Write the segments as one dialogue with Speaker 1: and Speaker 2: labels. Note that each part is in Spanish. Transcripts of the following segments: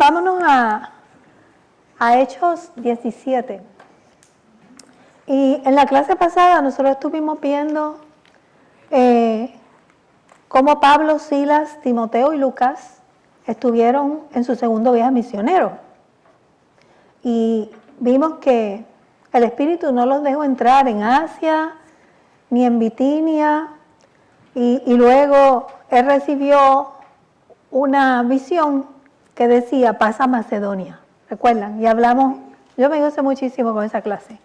Speaker 1: vámonos a Hechos 17. Y en la clase pasada nosotros estuvimos viendo cómo Pablo, Silas, Timoteo y Lucas estuvieron en su segundo viaje misionero. Y vimos que el Espíritu no los dejó entrar en Asia ni en Bitinia. Y luego él recibió una visión que decía, pasa a Macedonia. ¿Recuerdan? Y hablamos, yo me gocé muchísimo con esa clase.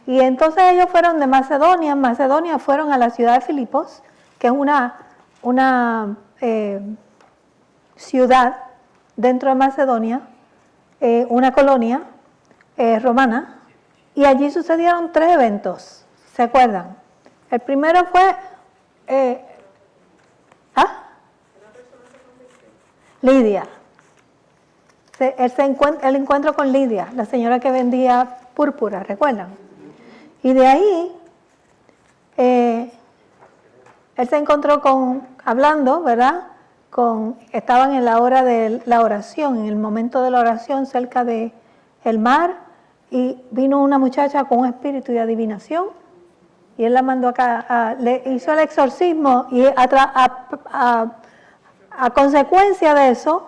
Speaker 1: Y entonces ellos fueron de Macedonia. En Macedonia fueron a la ciudad de Filipos, que es una ciudad dentro de Macedonia, una colonia romana. Y allí sucedieron 3 eventos, ¿se acuerdan? El primero fue Lidia. El encuentro con Lidia, la señora que vendía púrpura, ¿recuerdan? Y de ahí, él se encontró hablando, ¿verdad? Estaban en la hora de la oración, en el momento de la oración cerca del mar, y vino una muchacha con un espíritu de adivinación, y él la mandó acá, le hizo el exorcismo, y a consecuencia de eso,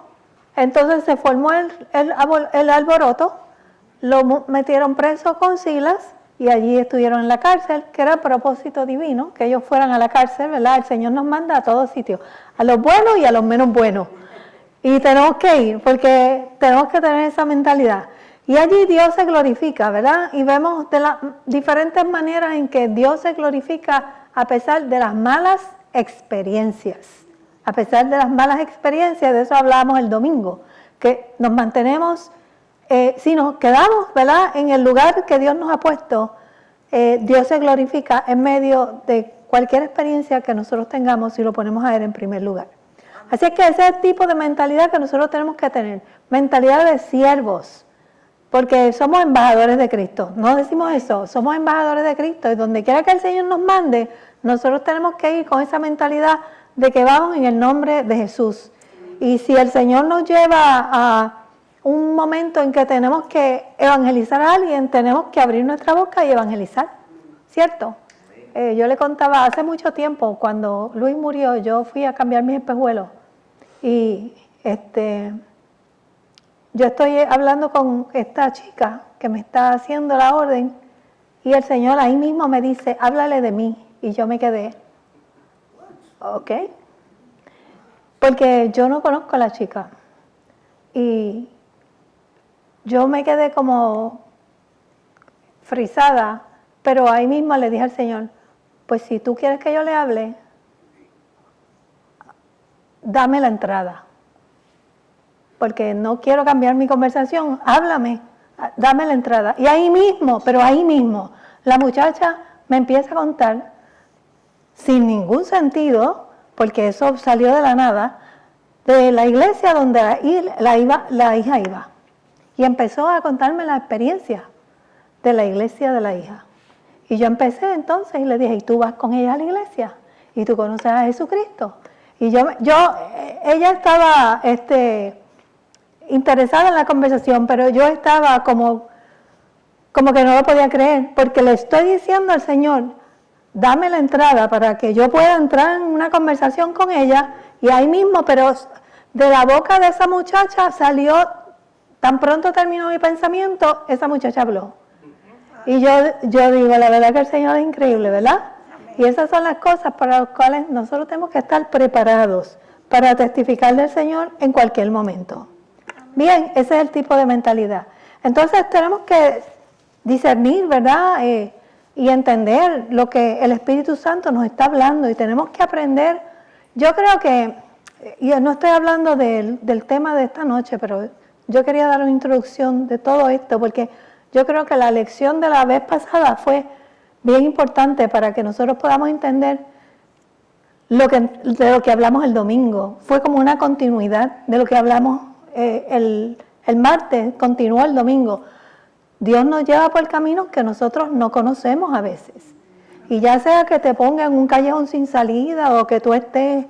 Speaker 1: entonces se formó el alboroto, lo metieron preso con Silas, y allí estuvieron en la cárcel, que era el propósito divino, que ellos fueran a la cárcel, ¿verdad? El Señor nos manda a todos sitios, a los buenos y a los menos buenos. Y tenemos que ir, porque tenemos que tener esa mentalidad. Y allí Dios se glorifica, ¿verdad? Y vemos de las diferentes maneras en que Dios se glorifica a pesar de las malas experiencias. A pesar de las malas experiencias, de eso hablábamos el domingo, que nos mantenemos... si nos quedamos, ¿verdad?, en el lugar que Dios nos ha puesto, Dios se glorifica en medio de cualquier experiencia que nosotros tengamos si lo ponemos a Él en primer lugar. Así es que ese es el tipo de mentalidad que nosotros tenemos que tener, mentalidad de siervos, porque somos embajadores de Cristo. No decimos eso, somos embajadores de Cristo, y donde quiera que el Señor nos mande, nosotros tenemos que ir con esa mentalidad de que vamos en el nombre de Jesús. Y si el Señor nos lleva a un momento en que tenemos que evangelizar a alguien, tenemos que abrir nuestra boca y evangelizar, ¿cierto? Yo le contaba hace mucho tiempo, cuando Luis murió, yo fui a cambiar mis espejuelos y yo estoy hablando con esta chica que me está haciendo la orden y el Señor ahí mismo me dice, háblale de mí, y yo me quedé, ¿ok? Porque yo no conozco a la chica y yo me quedé como frisada, pero ahí mismo le dije al Señor, pues si tú quieres que yo le hable, dame la entrada, porque no quiero cambiar mi conversación, háblame, dame la entrada. Y ahí mismo, pero ahí mismo, la muchacha me empieza a contar, sin ningún sentido, porque eso salió de la nada, de la iglesia donde la hija iba. Y empezó a contarme la experiencia de la iglesia de la hija. Y yo empecé entonces y le dije, ¿y tú vas con ella a la iglesia? ¿Y tú conoces a Jesucristo? Y ella estaba interesada en la conversación, pero yo estaba como que no lo podía creer, porque le estoy diciendo al Señor, dame la entrada para que yo pueda entrar en una conversación con ella, y ahí mismo, pero de la boca de esa muchacha salió... Tan pronto terminó mi pensamiento, esa muchacha habló. Y yo digo, la verdad que el Señor es increíble, ¿verdad? Y esas son las cosas para las cuales nosotros tenemos que estar preparados para testificar del Señor en cualquier momento. Bien, ese es el tipo de mentalidad. Entonces tenemos que discernir, ¿verdad? Y entender lo que el Espíritu Santo nos está hablando, y tenemos que aprender. Yo creo que, y no estoy hablando del tema de esta noche, pero yo quería dar una introducción de todo esto, porque yo creo que la lección de la vez pasada fue bien importante para que nosotros podamos entender de lo que hablamos el domingo. Fue como una continuidad de lo que hablamos el martes, continuó el domingo. Dios nos lleva por caminos que nosotros no conocemos a veces. Y ya sea que te ponga en un callejón sin salida, o que tú estés,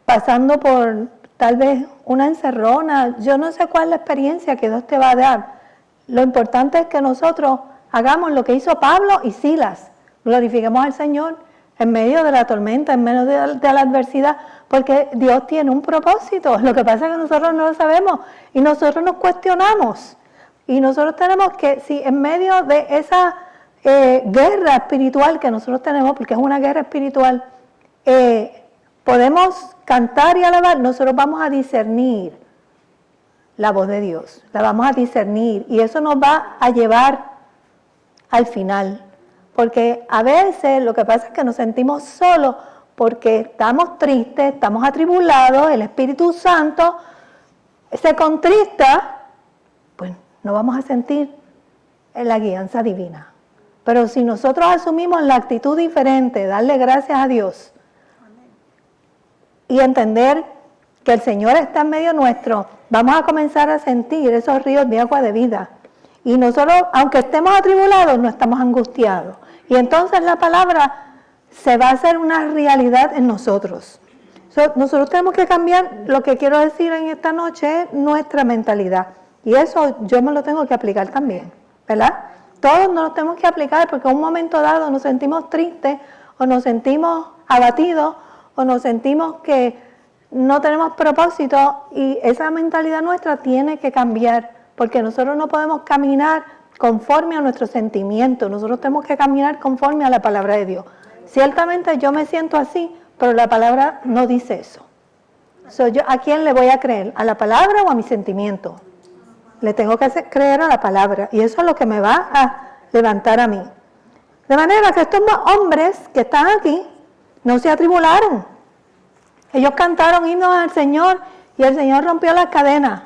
Speaker 1: pasando por tal vez una encerrona, yo no sé cuál es la experiencia que Dios te va a dar. Lo importante es que nosotros hagamos lo que hizo Pablo y Silas, glorifiquemos al Señor en medio de la tormenta, en medio de la adversidad, porque Dios tiene un propósito. Lo que pasa es que nosotros no lo sabemos y nosotros nos cuestionamos. Y nosotros tenemos que, si en medio de esa guerra espiritual que nosotros tenemos, porque es una guerra espiritual, podemos cantar y alabar, nosotros vamos a discernir la voz de Dios, la vamos a discernir y eso nos va a llevar al final. Porque a veces lo que pasa es que nos sentimos solos porque estamos tristes, estamos atribulados, el Espíritu Santo se contrista, pues no vamos a sentir la guianza divina. Pero si nosotros asumimos la actitud diferente, darle gracias a Dios y entender que el Señor está en medio nuestro, vamos a comenzar a sentir esos ríos de agua de vida. Y nosotros, aunque estemos atribulados, no estamos angustiados. Y entonces la palabra se va a hacer una realidad en nosotros. Nosotros tenemos que cambiar, lo que quiero decir en esta noche es nuestra mentalidad. Y eso yo me lo tengo que aplicar también, ¿verdad? Todos nos lo tenemos que aplicar porque en un momento dado nos sentimos tristes o nos sentimos abatidos o nos sentimos que no tenemos propósito y esa mentalidad nuestra tiene que cambiar porque nosotros no podemos caminar conforme a nuestros sentimientos, nosotros tenemos que caminar conforme a la palabra de Dios. Ciertamente yo me siento así, pero la palabra no dice eso. Yo, ¿a quién le voy a creer? ¿A la palabra o a mi sentimiento? Le tengo que creer a la palabra y eso es lo que me va a levantar a mí. De manera que estos hombres que están aquí no se atribularon. Ellos cantaron himnos al Señor y el Señor rompió las cadenas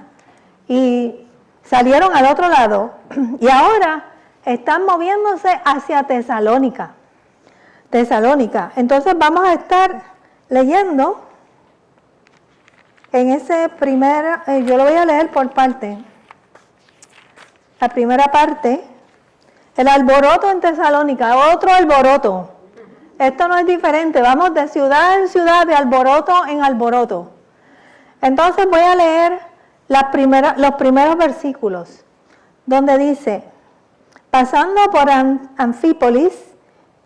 Speaker 1: y salieron al otro lado y ahora están moviéndose hacia Tesalónica. Entonces vamos a estar leyendo en ese yo lo voy a leer por parte. La primera parte, el alboroto en Tesalónica, otro alboroto. Esto no es diferente, vamos de ciudad en ciudad, de alboroto en alboroto. Entonces voy a leer los primeros versículos, donde dice, pasando por Anfípolis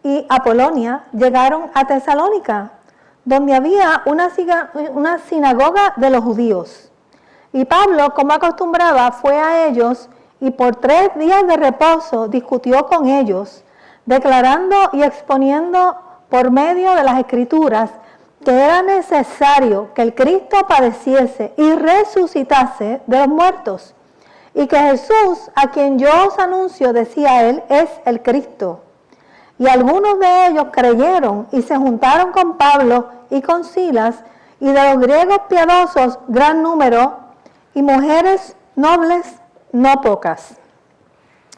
Speaker 1: y Apolonia, llegaron a Tesalónica, donde había una sinagoga de los judíos. Y Pablo, como acostumbraba, fue a ellos y por 3 días de reposo discutió con ellos, declarando y exponiendo por medio de las Escrituras que era necesario que el Cristo padeciese y resucitase de los muertos, y que Jesús, a quien yo os anuncio, decía él, es el Cristo. Y algunos de ellos creyeron y se juntaron con Pablo y con Silas, y de los griegos piadosos gran número, y mujeres nobles no pocas.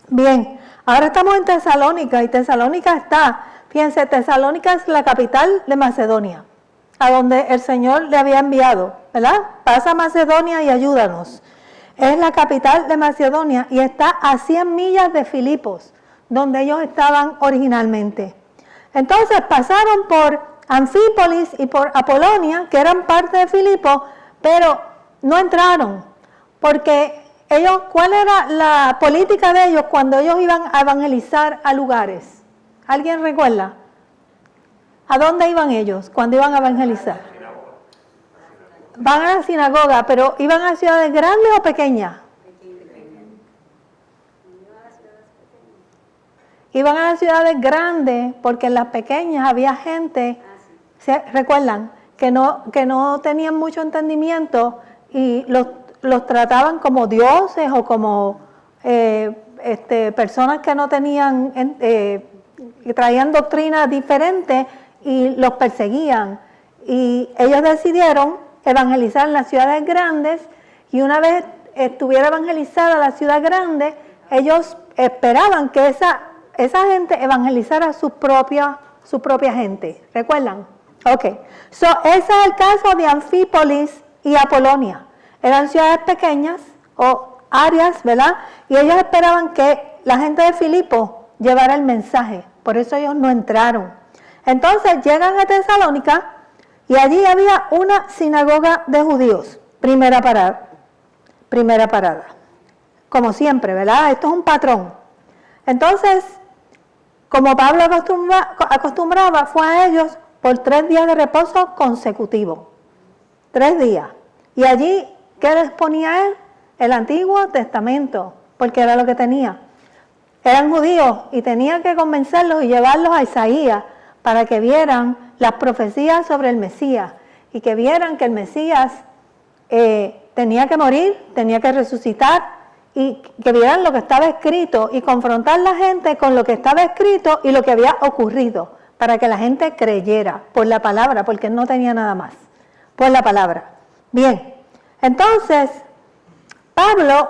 Speaker 1: Bien, ahora estamos en Tesalónica, y Tesalónica está, fíjense, Tesalónica es la capital de Macedonia, a donde el Señor le había enviado, ¿verdad? Pasa a Macedonia y ayúdanos. Es la capital de Macedonia y está a 100 millas de Filipos, donde ellos estaban originalmente. Entonces pasaron por Anfípolis y por Apolonia, que eran parte de Filipos, pero no entraron, porque ellos, ¿cuál era la política de ellos cuando ellos iban a evangelizar a lugares? ¿Alguien recuerda? ¿A dónde iban ellos cuando iban a evangelizar? Van a la sinagoga, pero ¿iban a ciudades grandes o pequeñas? Iban a las ciudades grandes porque en las pequeñas había gente, ¿se recuerdan? Que no tenían mucho entendimiento y los trataban como dioses o como personas que no tenían, que traían doctrinas diferentes y los perseguían. Y ellos decidieron evangelizar en las ciudades grandes y una vez estuviera evangelizada la ciudad grande, ellos esperaban que esa gente evangelizara a su propia gente. ¿Recuerdan? Ok. Ese es el caso de Anfípolis y Apolonia. Eran ciudades pequeñas o áreas, ¿verdad? Y ellos esperaban que la gente de Filipo llevara el mensaje. Por eso ellos no entraron. Entonces llegan a Tesalónica y allí había una sinagoga de judíos. Primera parada. Primera parada. Como siempre, ¿verdad? Esto es un patrón. Entonces, como Pablo acostumbraba, fue a ellos por 3 días de reposo consecutivos. 3 días. Y allí, ¿qué les ponía él? El Antiguo Testamento, porque era lo que tenía. Eran judíos y tenía que convencerlos y llevarlos a Isaías para que vieran las profecías sobre el Mesías y que vieran que el Mesías tenía que morir, tenía que resucitar y que vieran lo que estaba escrito y confrontar a la gente con lo que estaba escrito y lo que había ocurrido para que la gente creyera por la palabra, porque él no tenía nada más, por la palabra. Bien, entonces Pablo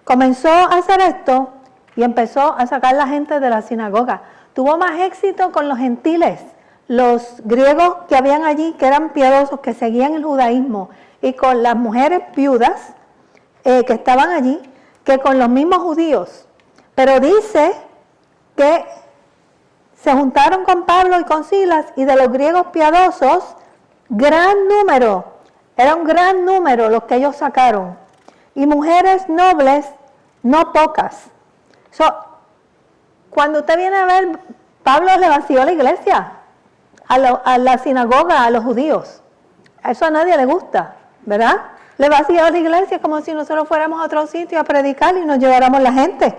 Speaker 1: comenzó a hacer esto y empezó a sacar a la gente de la sinagoga. Tuvo más éxito con los gentiles, los griegos que habían allí, que eran piadosos, que seguían el judaísmo, y con las mujeres viudas que estaban allí, que con los mismos judíos. Pero dice que se juntaron con Pablo y con Silas, y de los griegos piadosos, gran número, era un gran número los que ellos sacaron, y mujeres nobles, no pocas. Cuando usted viene a ver, Pablo le vació la iglesia, a la sinagoga, a los judíos. Eso a nadie le gusta, ¿verdad? Le vació la iglesia como si nosotros fuéramos a otro sitio a predicar y nos lleváramos la gente.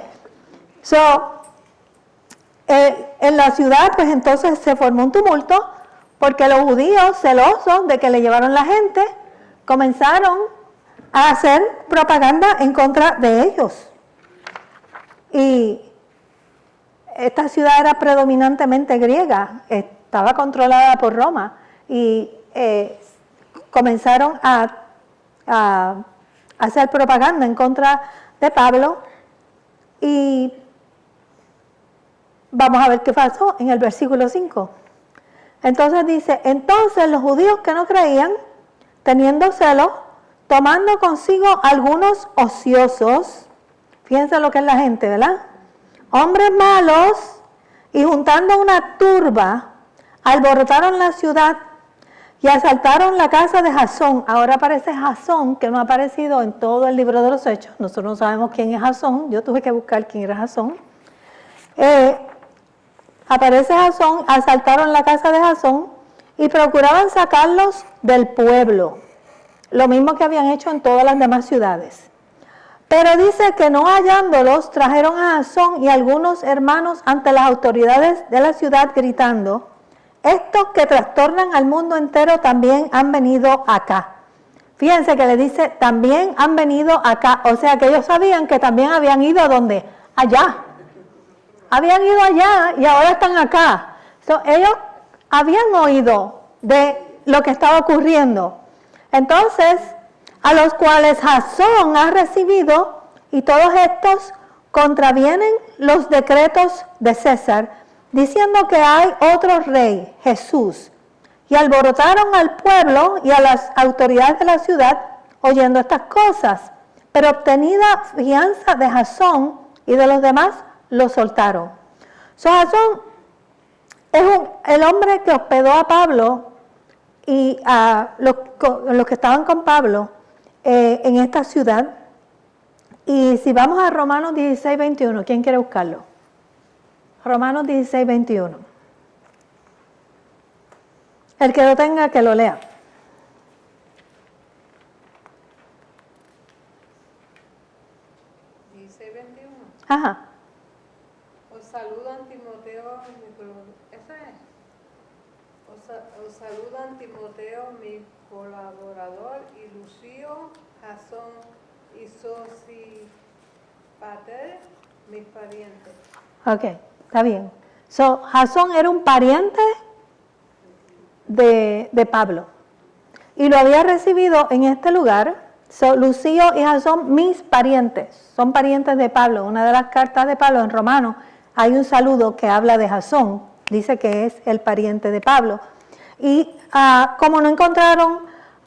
Speaker 1: En la ciudad, pues entonces se formó un tumulto porque los judíos, celosos de que le llevaron la gente, comenzaron a hacer propaganda en contra de ellos. Y esta ciudad era predominantemente griega, estaba controlada por Roma y comenzaron a hacer propaganda en contra de Pablo. Y vamos a ver qué pasó en el versículo 5. Entonces dice, entonces los judíos que no creían, teniendo celos, tomando consigo algunos ociosos, fíjense lo que es la gente, ¿verdad? Hombres malos, y juntando una turba, alborotaron la ciudad y asaltaron la casa de Jasón. Ahora aparece Jasón, que no ha aparecido en todo el libro de los Hechos. Nosotros no sabemos quién es Jasón. Yo tuve que buscar quién era Jasón. Aparece Jasón, asaltaron la casa de Jasón y procuraban sacarlos del pueblo. Lo mismo que habían hecho en todas las demás ciudades. Pero dice que no hallándolos, trajeron a Jasón y algunos hermanos ante las autoridades de la ciudad gritando, estos que trastornan al mundo entero también han venido acá. Fíjense que le dice, también han venido acá. O sea que ellos sabían que también habían ido ¿a dónde? Allá. Habían ido allá y ahora están acá. Ellos habían oído de lo que estaba ocurriendo. Entonces, a los cuales Jasón ha recibido, y todos estos contravienen los decretos de César, diciendo que hay otro rey, Jesús. Y alborotaron al pueblo y a las autoridades de la ciudad oyendo estas cosas. Pero obtenida fianza de Jasón y de los demás, lo soltaron. Jasón es el hombre que hospedó a Pablo y a los que estaban con Pablo en esta ciudad. Y si vamos a Romanos 16, 21, ¿quién quiere buscarlo? Romanos 16, 21. El que lo tenga, que lo lea.
Speaker 2: 16, 21.
Speaker 1: Ajá.
Speaker 2: Os saludan Timoteo, ¿esa es? Os saludan Timoteo, mi colaborador, y Lucio, Jasón y Sosipater, mis parientes.
Speaker 1: Ok, está bien. Jasón era un pariente de Pablo y lo había recibido en este lugar. Lucio y Jasón, mis parientes, son parientes de Pablo. Una de las cartas de Pablo en Romanos hay un saludo que habla de Jasón, dice que es el pariente de Pablo. Y como no encontraron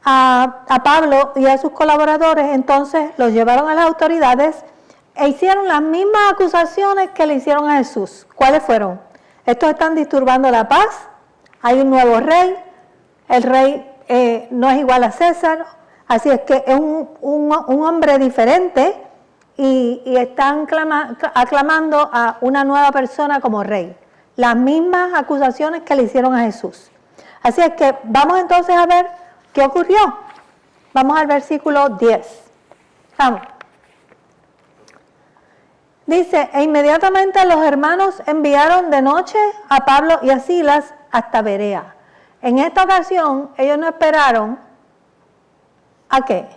Speaker 1: a Pablo y a sus colaboradores, entonces los llevaron a las autoridades e hicieron las mismas acusaciones que le hicieron a Jesús. ¿Cuáles fueron? Estos están disturbando la paz, hay un nuevo rey, el rey no es igual a César, Así es que es un hombre diferente y están aclamando a una nueva persona como rey. Las mismas acusaciones que le hicieron a Jesús. Así es que vamos entonces a ver qué ocurrió. Vamos al versículo 10. Vamos. Dice, e inmediatamente los hermanos enviaron de noche a Pablo y a Silas hasta Berea. En esta ocasión, ellos no esperaron ¿a qué?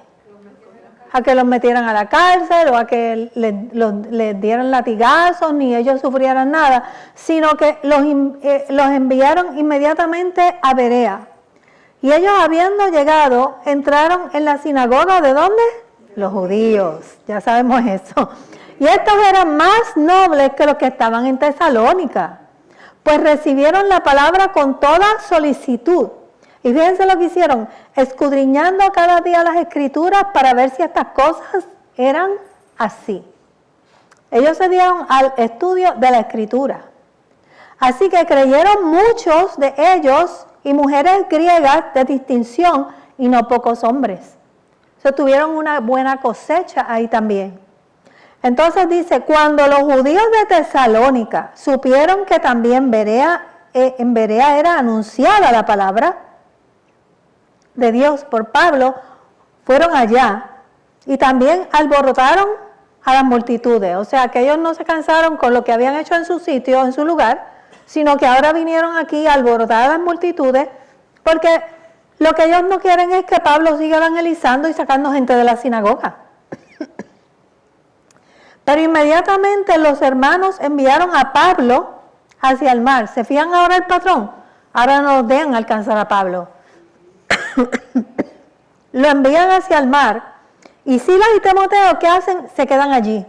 Speaker 1: A que los metieran a la cárcel o a que les dieran latigazos, ni ellos sufrieran nada, sino que los enviaron inmediatamente a Berea. Y ellos, habiendo llegado, entraron en la sinagoga, ¿de dónde? Los judíos, ya sabemos eso. Y estos eran más nobles que los que estaban en Tesalónica, pues recibieron la palabra con toda solicitud. Y fíjense lo que hicieron, escudriñando cada día las escrituras para ver si estas cosas eran así. Ellos se dieron al estudio de la escritura. Así que creyeron muchos de ellos y mujeres griegas de distinción y no pocos hombres. Tuvieron una buena cosecha ahí también. Entonces dice, cuando los judíos de Tesalónica supieron que también en Berea era anunciada la palabra de Dios por Pablo, fueron allá y también alborotaron a las multitudes. O sea, que ellos no se cansaron con lo que habían hecho en su sitio, en su lugar, sino que ahora vinieron aquí a alborotar a las multitudes, porque lo que ellos no quieren es que Pablo siga evangelizando y sacando gente de la sinagoga. Pero inmediatamente los hermanos enviaron a Pablo hacia el mar. ¿Se fijan ahora el patrón? Ahora no dejan alcanzar a Pablo. Lo envían hacia el mar. Y Silas y Timoteo, ¿qué hacen? Se quedan allí.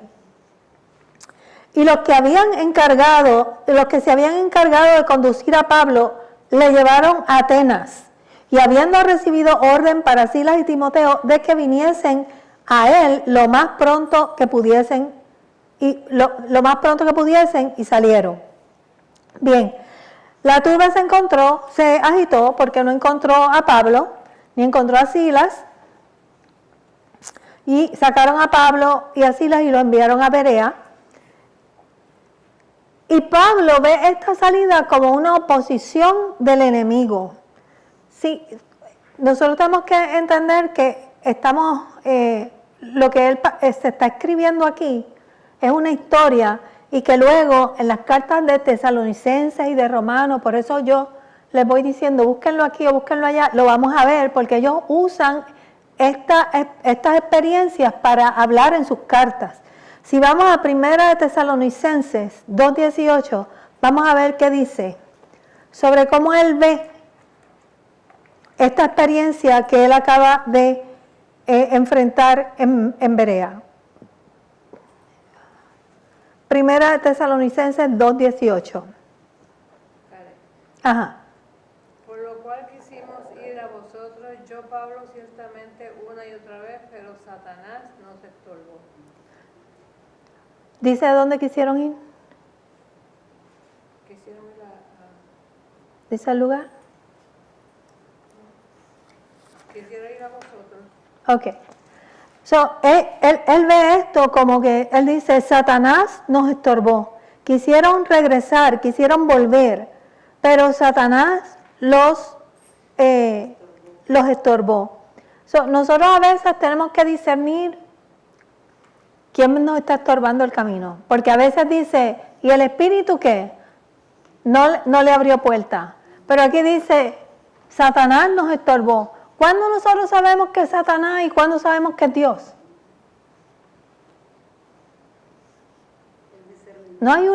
Speaker 1: Y los que se habían encargado de conducir a Pablo, le llevaron a Atenas. Y habiendo recibido orden para Silas y Timoteo de que viniesen a él lo más pronto que pudiesen, y salieron. Bien, la turba se agitó porque no encontró a Pablo, ni encontró a Silas, y sacaron a Pablo y a Silas y lo enviaron a Berea. Y Pablo ve esta salida como una oposición del enemigo. Sí, nosotros tenemos que entender que lo que él se está escribiendo aquí es una historia y que luego en las cartas de Tesalonicenses y de Romanos, por eso yo les voy diciendo, búsquenlo aquí o búsquenlo allá, lo vamos a ver porque ellos usan estas experiencias para hablar en sus cartas. Si vamos a 1 de Tesalonicenses 2:18, vamos a ver qué dice sobre cómo él ve esta experiencia que él acaba de enfrentar en Berea. 1 de Tesalonicenses 2:18. Ajá.
Speaker 2: Por lo cual quisimos ir a vosotros, yo Pablo ciertamente una y otra vez, pero Satanás nos estorbó.
Speaker 1: ¿Dice a dónde quisieron ir?
Speaker 2: Quisieron ir
Speaker 1: ¿Dice el lugar?
Speaker 2: Quisiera ir a vosotros.
Speaker 1: Ok. Él ve esto como que, él dice, Satanás nos estorbó. Quisieron regresar, quisieron volver, pero Satanás los estorbó. Nosotros a veces tenemos que discernir quién nos está estorbando el camino. Porque a veces dice, ¿y el espíritu qué? No le abrió puerta. Pero aquí dice, Satanás nos estorbó. ¿Cuándo nosotros sabemos que es Satanás y cuándo sabemos que es Dios? No hay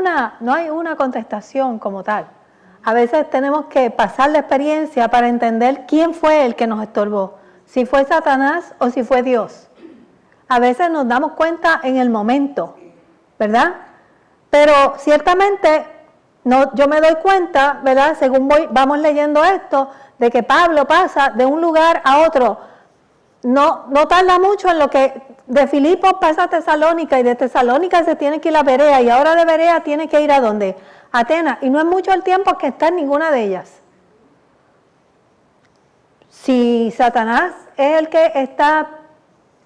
Speaker 1: una contestación como tal. A veces tenemos que pasar la experiencia para entender quién fue el que nos estorbó. Si fue Satanás o si fue Dios. A veces nos damos cuenta en el momento, ¿verdad? Pero ciertamente yo me doy cuenta, ¿verdad? Según vamos leyendo esto, de que Pablo pasa de un lugar a otro. No tarda mucho en lo que de Filipos pasa a Tesalónica y de Tesalónica se tiene que ir a Berea y ahora de Berea tiene que ir ¿a dónde? A Atenas. Y no es mucho el tiempo que está en ninguna de ellas. Si Satanás es el que está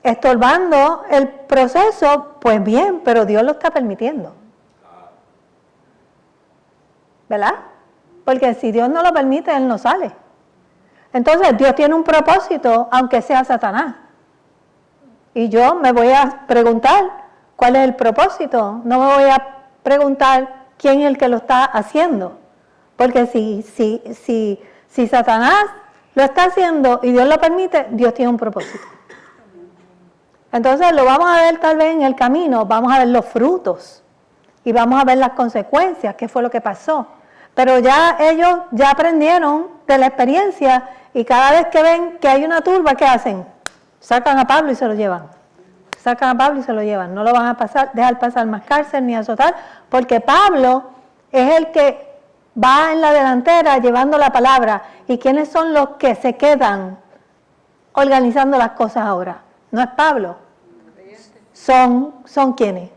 Speaker 1: estorbando el proceso, pues bien, pero Dios lo está permitiendo. ¿Verdad? Porque si Dios no lo permite, Él no sale. Entonces, Dios tiene un propósito, aunque sea Satanás. Y yo me voy a preguntar cuál es el propósito. No me voy a preguntar quién es el que lo está haciendo. Porque si Satanás lo está haciendo y Dios lo permite, Dios tiene un propósito. Entonces lo vamos a ver tal vez en el camino, vamos a ver los frutos y vamos a ver las consecuencias, qué fue lo que pasó. Pero ya ellos ya aprendieron de la experiencia y cada vez que ven que hay una turba, ¿qué hacen? Sacan a Pablo y se lo llevan. Sacan a Pablo y se lo llevan. No lo van a dejar pasar más cárcel ni azotar, porque Pablo es el que va en la delantera llevando la palabra. ¿Y quiénes son los que se quedan organizando las cosas ahora? No es Pablo. ¿Son quiénes?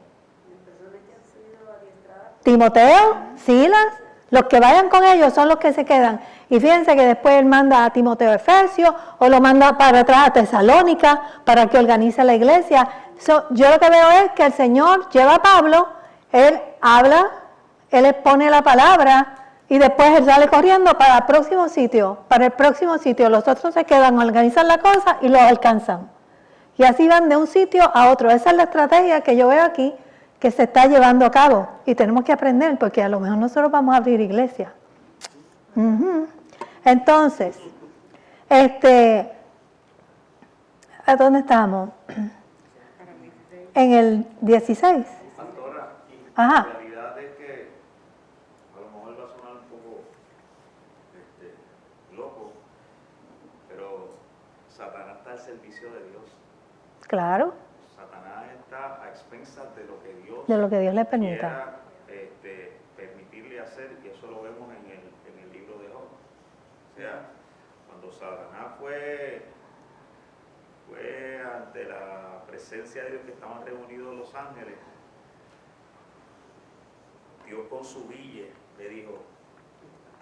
Speaker 1: Timoteo, Silas, los que vayan con ellos son los que se quedan. Y fíjense que después él manda a Timoteo a Efesios o lo manda para atrás a Tesalónica para que organice la iglesia. Yo lo que veo es que el Señor lleva a Pablo, él habla, él expone la palabra y después él sale corriendo para el próximo sitio. Para el próximo sitio los otros se quedan, organizan la cosa y lo alcanzan. Y así van de un sitio a otro. Esa es la estrategia que yo veo aquí que se está llevando a cabo. Y tenemos que aprender porque a lo mejor nosotros vamos a abrir iglesia. Entonces, ¿a dónde estamos? En el 16.
Speaker 3: Pastora,
Speaker 1: Ajá.
Speaker 3: la realidad es que a lo mejor va a sonar un poco loco, pero Satanás está al servicio de Dios.
Speaker 1: Claro.
Speaker 3: Satanás está a expensas de lo que Dios
Speaker 1: le permita.
Speaker 3: quiera permitirle hacer, y eso lo vemos en el libro de Job. O sea, cuando Satanás fue ante la presencia de Dios, que estaban reunidos los ángeles, Dios con su bille le dijo: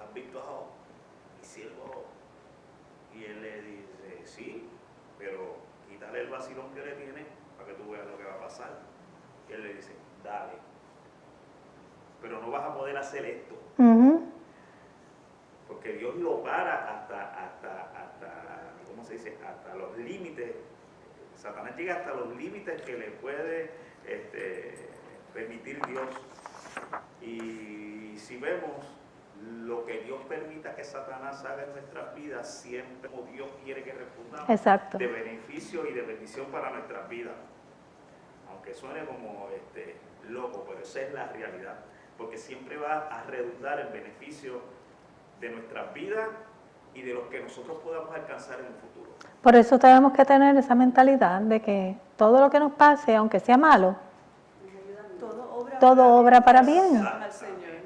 Speaker 3: ¿has visto a Job, mi siervo Job? Y él le dice: sí, pero quítale el vacilón que le tiene para que tú veas lo que va a pasar. Y él le dice: dale, pero no vas a poder hacer esto. Porque Dios lo para hasta ¿cómo se dice? Hasta los límites. Satanás llega hasta los límites que le puede permitir Dios. Y si vemos lo que Dios permita que Satanás haga en nuestras vidas, siempre como Dios quiere que respondamos.
Speaker 1: Exacto.
Speaker 3: De beneficio y de bendición para nuestras vidas. Aunque suene como loco, pero esa es la realidad. Porque siempre va a redundar en beneficio de nuestras vidas y de lo que nosotros podamos alcanzar en el futuro.
Speaker 1: Por eso tenemos que tener esa mentalidad de que todo lo que nos pase, aunque sea malo, todo obra para bien.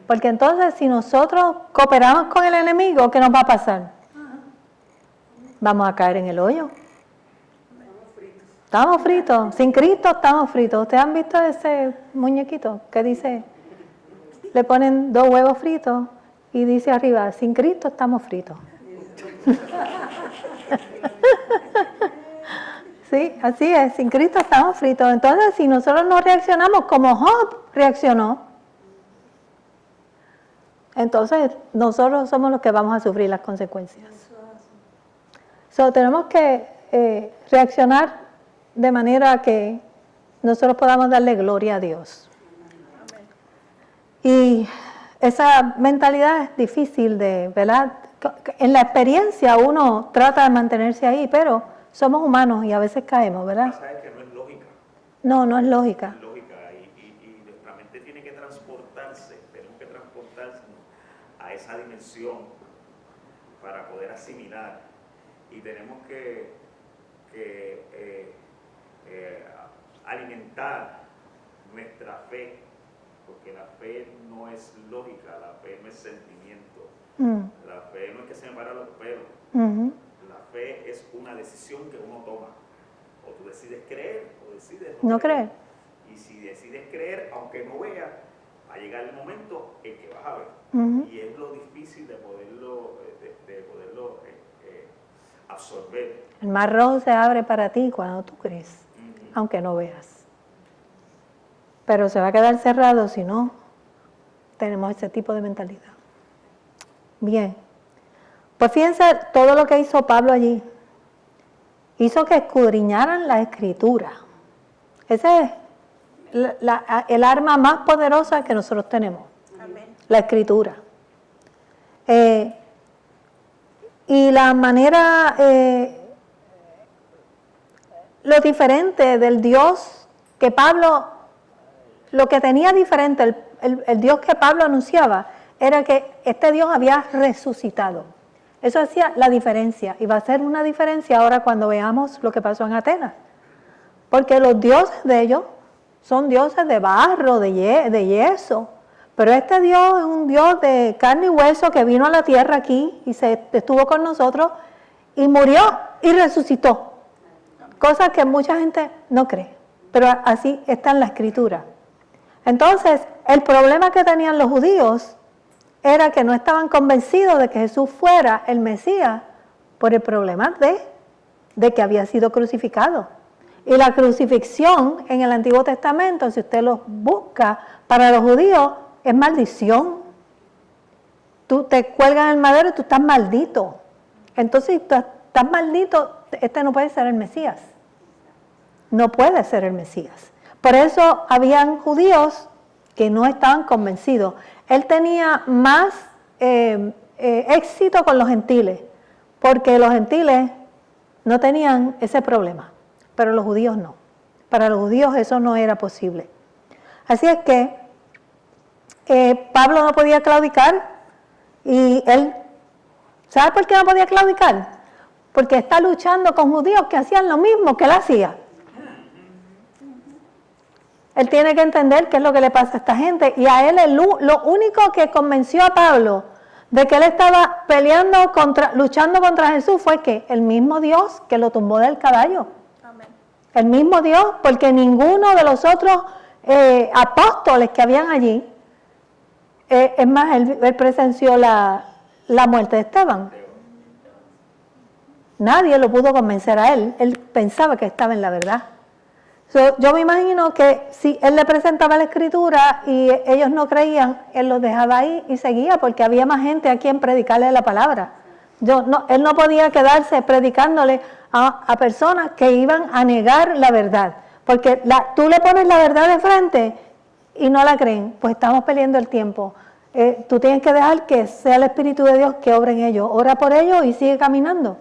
Speaker 1: Porque entonces si nosotros cooperamos con el enemigo, ¿qué nos va a pasar? Vamos a caer en el hoyo. Estamos fritos. Sin Cristo estamos fritos. ¿Ustedes han visto ese muñequito que dice, le ponen 2 huevos fritos y dice arriba, sin Cristo estamos fritos? Sí, así es, sin Cristo estamos fritos. Entonces, si nosotros no reaccionamos como Job reaccionó, entonces nosotros somos los que vamos a sufrir las consecuencias. Tenemos que reaccionar de manera que nosotros podamos darle gloria a Dios. Y esa mentalidad es difícil de, ¿verdad? En la experiencia uno trata de mantenerse ahí, pero somos humanos y a veces caemos, ¿verdad?
Speaker 3: Lo que pasa es que no es lógica.
Speaker 1: No es lógica.
Speaker 3: No es lógica y nuestra mente tiene que transportarse, tenemos que transportarse a esa dimensión para poder asimilar y tenemos que alimentar nuestra fe, porque la fe no es lógica, la fe no es sentimiento, la fe no es que se me paran los pelos, la fe es una decisión que uno toma, o tú decides creer o decides no creer. Y si decides creer, aunque no veas, va a llegar el momento en que vas a ver, y es lo difícil de poderlo absorber.
Speaker 1: El mar Rojo se abre para ti cuando tú crees, aunque no veas. Pero se va a quedar cerrado si no tenemos ese tipo de mentalidad. Bien, pues fíjense todo lo que hizo Pablo allí. Hizo que escudriñaran la Escritura. Ese es el arma más poderosa que nosotros tenemos. Amén. La Escritura. Y la manera, lo diferente del Dios que Pablo, lo que tenía diferente, el Dios que Pablo anunciaba, era que este Dios había resucitado. Eso hacía la diferencia, y va a ser una diferencia ahora cuando veamos lo que pasó en Atenas. Porque los dioses de ellos son dioses de barro, de yeso. Pero este Dios es un Dios de carne y hueso que vino a la tierra aquí y estuvo con nosotros y murió y resucitó. Cosa que mucha gente no cree, pero así está en la Escritura. Entonces, el problema que tenían los judíos era que no estaban convencidos de que Jesús fuera el Mesías por el problema de que había sido crucificado. Y la crucifixión en el Antiguo Testamento, si usted lo busca, para los judíos es maldición. Tú te cuelgas en el madero y tú estás maldito. Entonces, si tú estás maldito, este no puede ser el Mesías. No puede ser el Mesías. Por eso habían judíos que no estaban convencidos. Él tenía más éxito con los gentiles, porque los gentiles no tenían ese problema, pero los judíos no. Para los judíos eso no era posible. Así es que Pablo no podía claudicar, y él, ¿sabe por qué no podía claudicar? Porque está luchando con judíos que hacían lo mismo que él hacía. Él tiene que entender qué es lo que le pasa a esta gente, y a él lo único que convenció a Pablo de que él estaba luchando contra Jesús fue que el mismo Dios que lo tumbó del caballo. Amén. El mismo Dios, porque ninguno de los otros apóstoles que habían allí, es más, él presenció la muerte de Esteban. Nadie lo pudo convencer a él pensaba que estaba en la verdad. Yo me imagino que si él le presentaba la Escritura y ellos no creían, él los dejaba ahí y seguía, porque había más gente a quien predicarle la palabra. Él no podía quedarse predicándole a personas que iban a negar la verdad, porque tú le pones la verdad de frente y no la creen, pues estamos perdiendo el tiempo. Tú tienes que dejar que sea el Espíritu de Dios que obre en ellos. Ora por ellos y sigue caminando,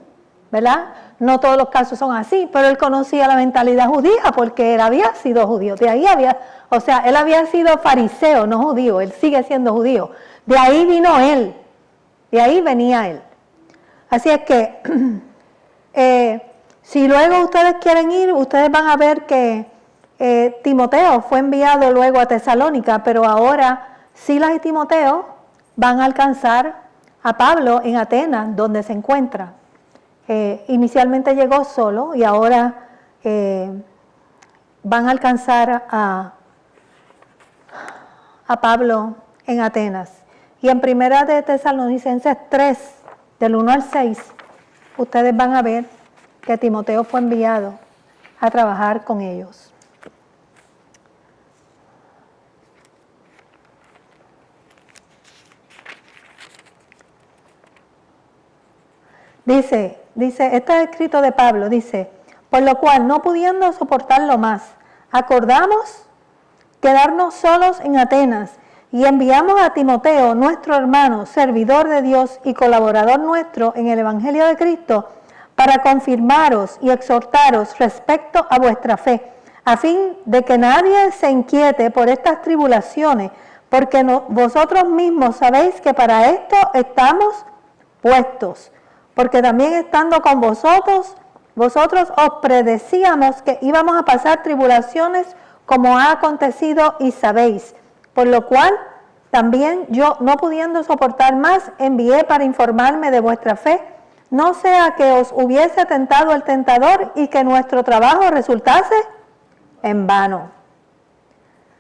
Speaker 1: ¿verdad? No todos los casos son así, pero él conocía la mentalidad judía porque él había sido judío. De ahí él había sido fariseo, no judío, él sigue siendo judío. De ahí vino él, de ahí venía él. Así es que, si luego ustedes quieren ir, ustedes van a ver que Timoteo fue enviado luego a Tesalónica, pero ahora Silas y Timoteo van a alcanzar a Pablo en Atenas, donde se encuentra. Inicialmente llegó solo y ahora van a alcanzar a Pablo en Atenas. Y en Primera de Tesalonicenses 3, del 1 al 6, ustedes van a ver que Timoteo fue enviado a trabajar con ellos. Dice, esto es escrito de Pablo, dice, por lo cual, no pudiendo soportarlo más, acordamos quedarnos solos en Atenas y enviamos a Timoteo, nuestro hermano, servidor de Dios y colaborador nuestro en el Evangelio de Cristo, para confirmaros y exhortaros respecto a vuestra fe, a fin de que nadie se inquiete por estas tribulaciones, porque vosotros mismos sabéis que para esto estamos puestos. Porque también estando con vosotros os predecíamos que íbamos a pasar tribulaciones como ha acontecido y sabéis. Por lo cual, también yo, no pudiendo soportar más, envié para informarme de vuestra fe, no sea que os hubiese tentado el tentador y que nuestro trabajo resultase en vano.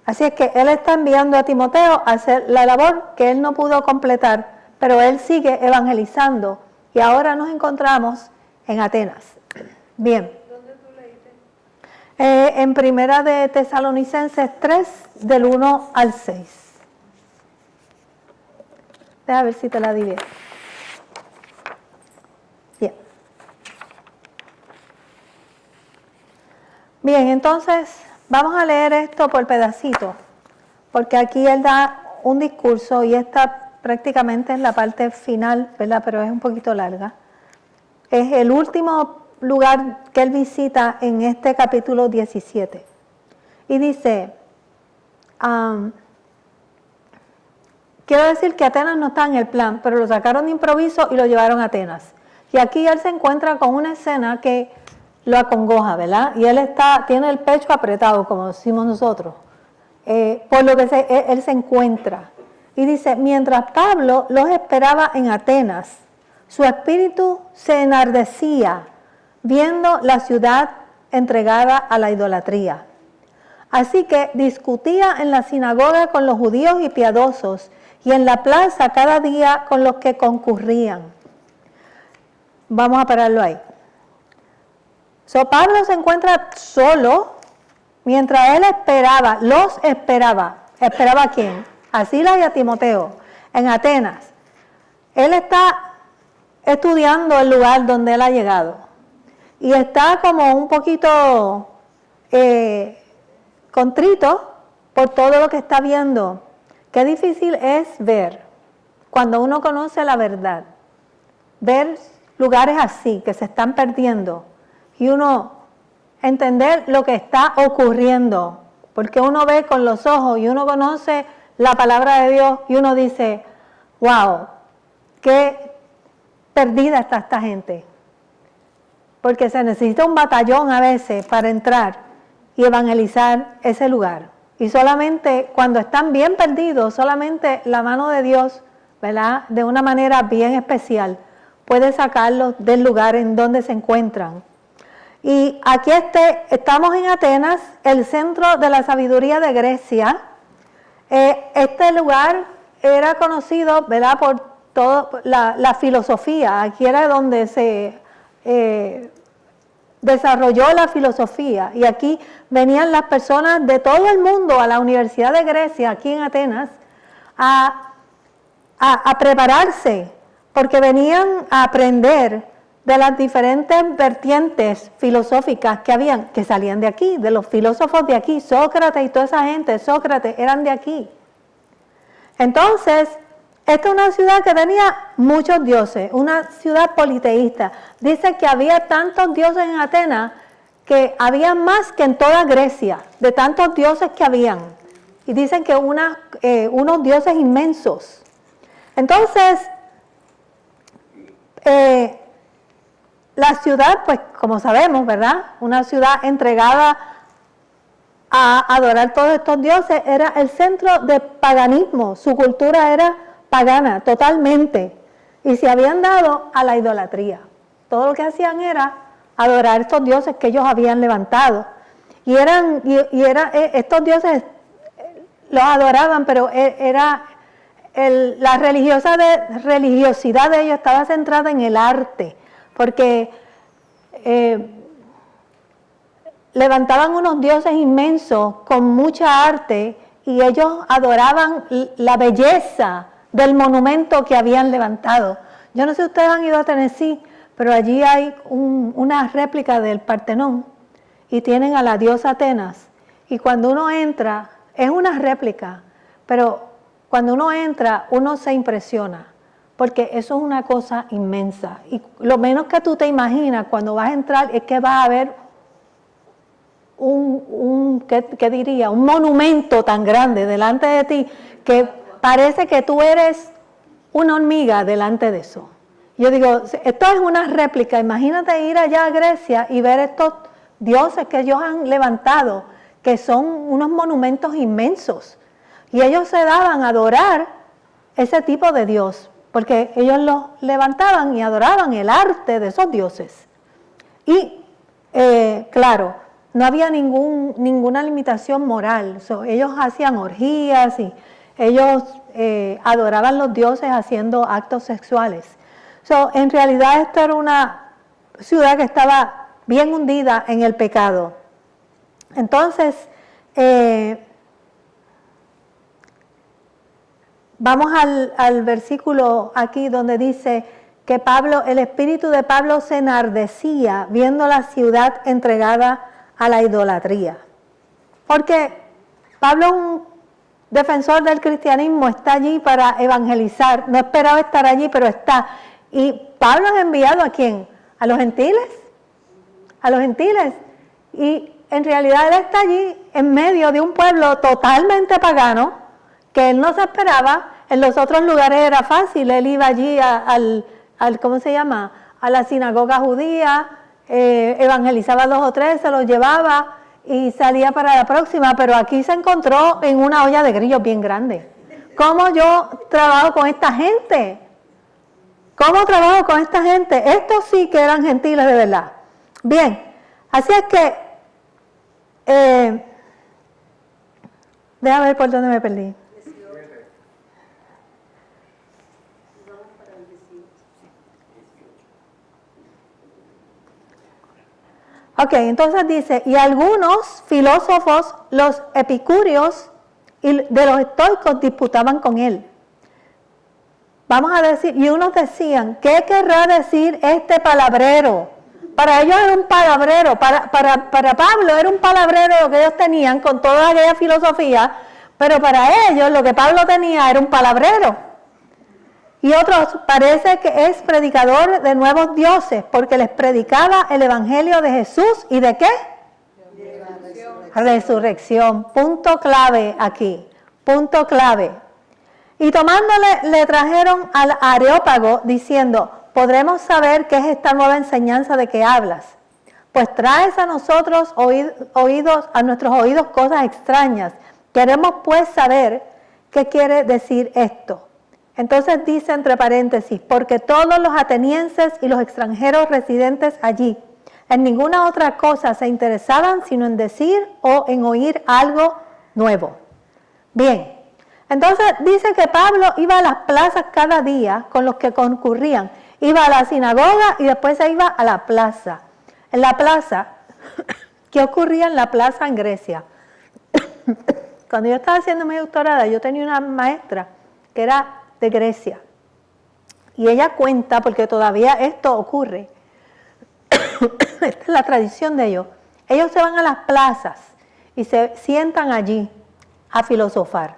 Speaker 1: Así es que él está enviando a Timoteo a hacer la labor que él no pudo completar, pero él sigue evangelizando. Y ahora nos encontramos en Atenas. Bien.
Speaker 2: ¿Dónde tú leíste?
Speaker 1: En Primera de Tesalonicenses 3, del 1 al 6. Déjame ver si te la di bien. Bien. Bien, entonces vamos a leer esto por pedacitos, porque aquí él da un discurso y esta prácticamente es la parte final, ¿verdad? Pero es un poquito larga. Es el último lugar que él visita en este capítulo 17. Y dice, quiero decir que Atenas no está en el plan, pero lo sacaron de improviso y lo llevaron a Atenas. Y aquí él se encuentra con una escena que lo acongoja, ¿verdad? Y él tiene el pecho apretado, como decimos nosotros, por lo que él se encuentra. Y dice, mientras Pablo los esperaba en Atenas, su espíritu se enardecía viendo la ciudad entregada a la idolatría. Así que discutía en la sinagoga con los judíos y piadosos y en la plaza cada día con los que concurrían. Vamos a pararlo ahí. Pablo se encuentra solo mientras él esperaba. ¿Esperaba a quién? A Silas y a Timoteo, en Atenas. Él está estudiando el lugar donde él ha llegado. Y está como un poquito contrito por todo lo que está viendo. Qué difícil es ver, cuando uno conoce la verdad, ver lugares así que se están perdiendo y uno entender lo que está ocurriendo. Porque uno ve con los ojos y uno conoce la palabra de Dios y uno dice, wow, qué perdida está esta gente. Porque se necesita un batallón a veces para entrar y evangelizar ese lugar. Y solamente cuando están bien perdidos, solamente la mano de Dios, ¿verdad?, de una manera bien especial, puede sacarlos del lugar en donde se encuentran. Y aquí estamos en Atenas, el centro de la sabiduría de Grecia. Este lugar era conocido, ¿verdad?, por toda la filosofía. Aquí era donde se desarrolló la filosofía. Y aquí venían las personas de todo el mundo a la Universidad de Grecia, aquí en Atenas, a prepararse, porque venían a aprender de las diferentes vertientes filosóficas que salían de aquí, de los filósofos de aquí. Sócrates y toda esa gente, Sócrates, eran de aquí. Entonces, esta es una ciudad que tenía muchos dioses, una ciudad politeísta. Dice que había tantos dioses en Atenas que había más que en toda Grecia, de tantos dioses que habían. Y dicen que unos dioses inmensos. Entonces, la ciudad, pues como sabemos, ¿verdad?, una ciudad entregada a adorar todos estos dioses, era el centro de paganismo. Su cultura era pagana, totalmente. Y se habían dado a la idolatría. Todo lo que hacían era adorar estos dioses que ellos habían levantado. Y estos dioses los adoraban, pero la religiosidad de ellos estaba centrada en el arte, porque levantaban unos dioses inmensos con mucha arte y ellos adoraban la belleza del monumento que habían levantado. Yo no sé si ustedes han ido a Tennessee, pero allí hay una réplica del Partenón y tienen a la diosa Atenas. Y cuando uno entra, es una réplica, pero cuando uno entra, uno se impresiona, porque eso es una cosa inmensa. Y lo menos que tú te imaginas cuando vas a entrar es que vas a ver ¿qué diría? Un monumento tan grande delante de ti que parece que tú eres una hormiga delante de eso. Yo digo, esto es una réplica. Imagínate ir allá a Grecia y ver estos dioses que ellos han levantado, que son unos monumentos inmensos. Y ellos se daban a adorar ese tipo de Dios, porque ellos los levantaban y adoraban el arte de esos dioses. Y, claro, no había ninguna limitación moral. Ellos hacían orgías y ellos adoraban los dioses haciendo actos sexuales. En realidad esto era ciudad que estaba bien hundida en el pecado. Entonces, vamos al versículo aquí donde dice que Pablo, el espíritu de Pablo se enardecía viendo la ciudad entregada a la idolatría. Porque Pablo es un defensor del cristianismo, está allí para evangelizar, no esperaba estar allí, pero está. Y Pablo es enviado ¿a quién? ¿A los gentiles? A los gentiles. Y en realidad él está allí en medio de un pueblo totalmente pagano, que él no se esperaba. En los otros lugares era fácil, él iba allí al ¿cómo se llama? A la sinagoga judía, evangelizaba 2 o 3, se los llevaba y salía para la próxima, pero aquí se encontró en una olla de grillos bien grande. ¿Cómo yo trabajo con esta gente? ¿Cómo trabajo con esta gente? Estos sí que eran gentiles de verdad. Bien, así es que, déjame ver por dónde me perdí. Ok, entonces dice, y algunos filósofos, los epicúreos y de los estoicos disputaban con él. Vamos a decir, y unos decían, ¿qué querrá decir este palabrero? Para ellos era un palabrero, para Pablo era un palabrero lo que ellos tenían con toda aquella filosofía, pero para ellos lo que Pablo tenía era un palabrero. Y otros, parece que es predicador de nuevos dioses, porque les predicaba el evangelio de Jesús, ¿y de qué? Resurrección. Punto clave aquí, punto clave. Y tomándole, le trajeron al Areópago, diciendo, ¿podremos saber qué es esta nueva enseñanza de que hablas? Pues traes a nosotros a nuestros oídos cosas extrañas. Queremos pues saber qué quiere decir esto. Entonces dice entre paréntesis, porque todos los atenienses y los extranjeros residentes allí, en ninguna otra cosa se interesaban sino en decir o en oír algo nuevo. Bien, entonces dice que Pablo iba a las plazas cada día con los que concurrían. Iba a la sinagoga y después se iba a la plaza. En la plaza, ¿qué ocurría en la plaza en Grecia? Cuando yo estaba haciendo mi doctorado, yo tenía una maestra que era de Grecia. Y ella cuenta, porque todavía esto ocurre, esta es la tradición de ellos. Ellos se van a las plazas y se sientan allí a filosofar.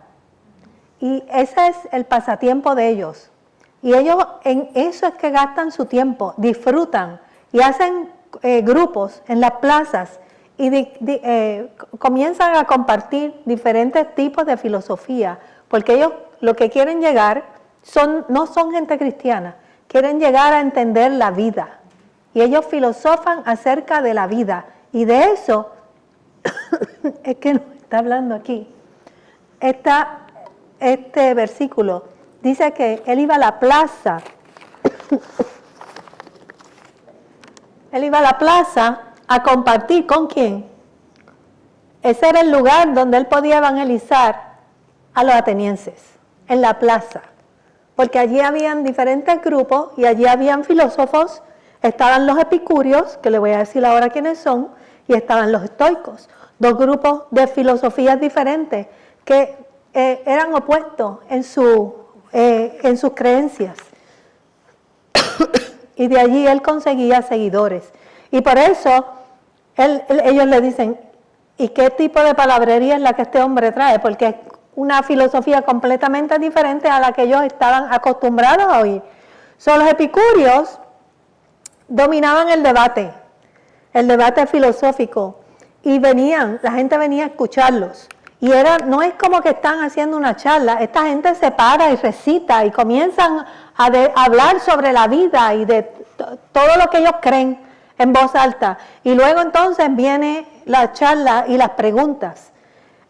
Speaker 1: Y ese es el pasatiempo de ellos. Y ellos en eso es que gastan su tiempo, disfrutan y hacen grupos en las plazas y comienzan a compartir diferentes tipos de filosofía, porque ellos lo que quieren llegar no son gente cristiana, quieren llegar a entender la vida. Y ellos filosofan acerca de la vida. Y de eso es que nos está hablando aquí. Este versículo dice que él iba a la plaza. Él iba a la plaza a compartir ¿con quién? Ese era el lugar donde él podía evangelizar a los atenienses, en la plaza. Porque allí habían diferentes grupos y allí habían filósofos, estaban los epicúreos, que le voy a decir ahora quiénes son, y estaban los estoicos, 2 grupos de filosofías diferentes que eran opuestos en sus creencias. Y de allí él conseguía seguidores. Y por eso ellos le dicen, ¿y qué tipo de palabrería es la que este hombre trae? Porque es una filosofía completamente diferente a la que ellos estaban acostumbrados a oír. Los epicúreos dominaban el debate filosófico, y la gente venía a escucharlos. Y no es como que están haciendo una charla, esta gente se para y recita y comienzan a hablar sobre la vida y de todo lo que ellos creen en voz alta. Y luego entonces viene la charla y las preguntas.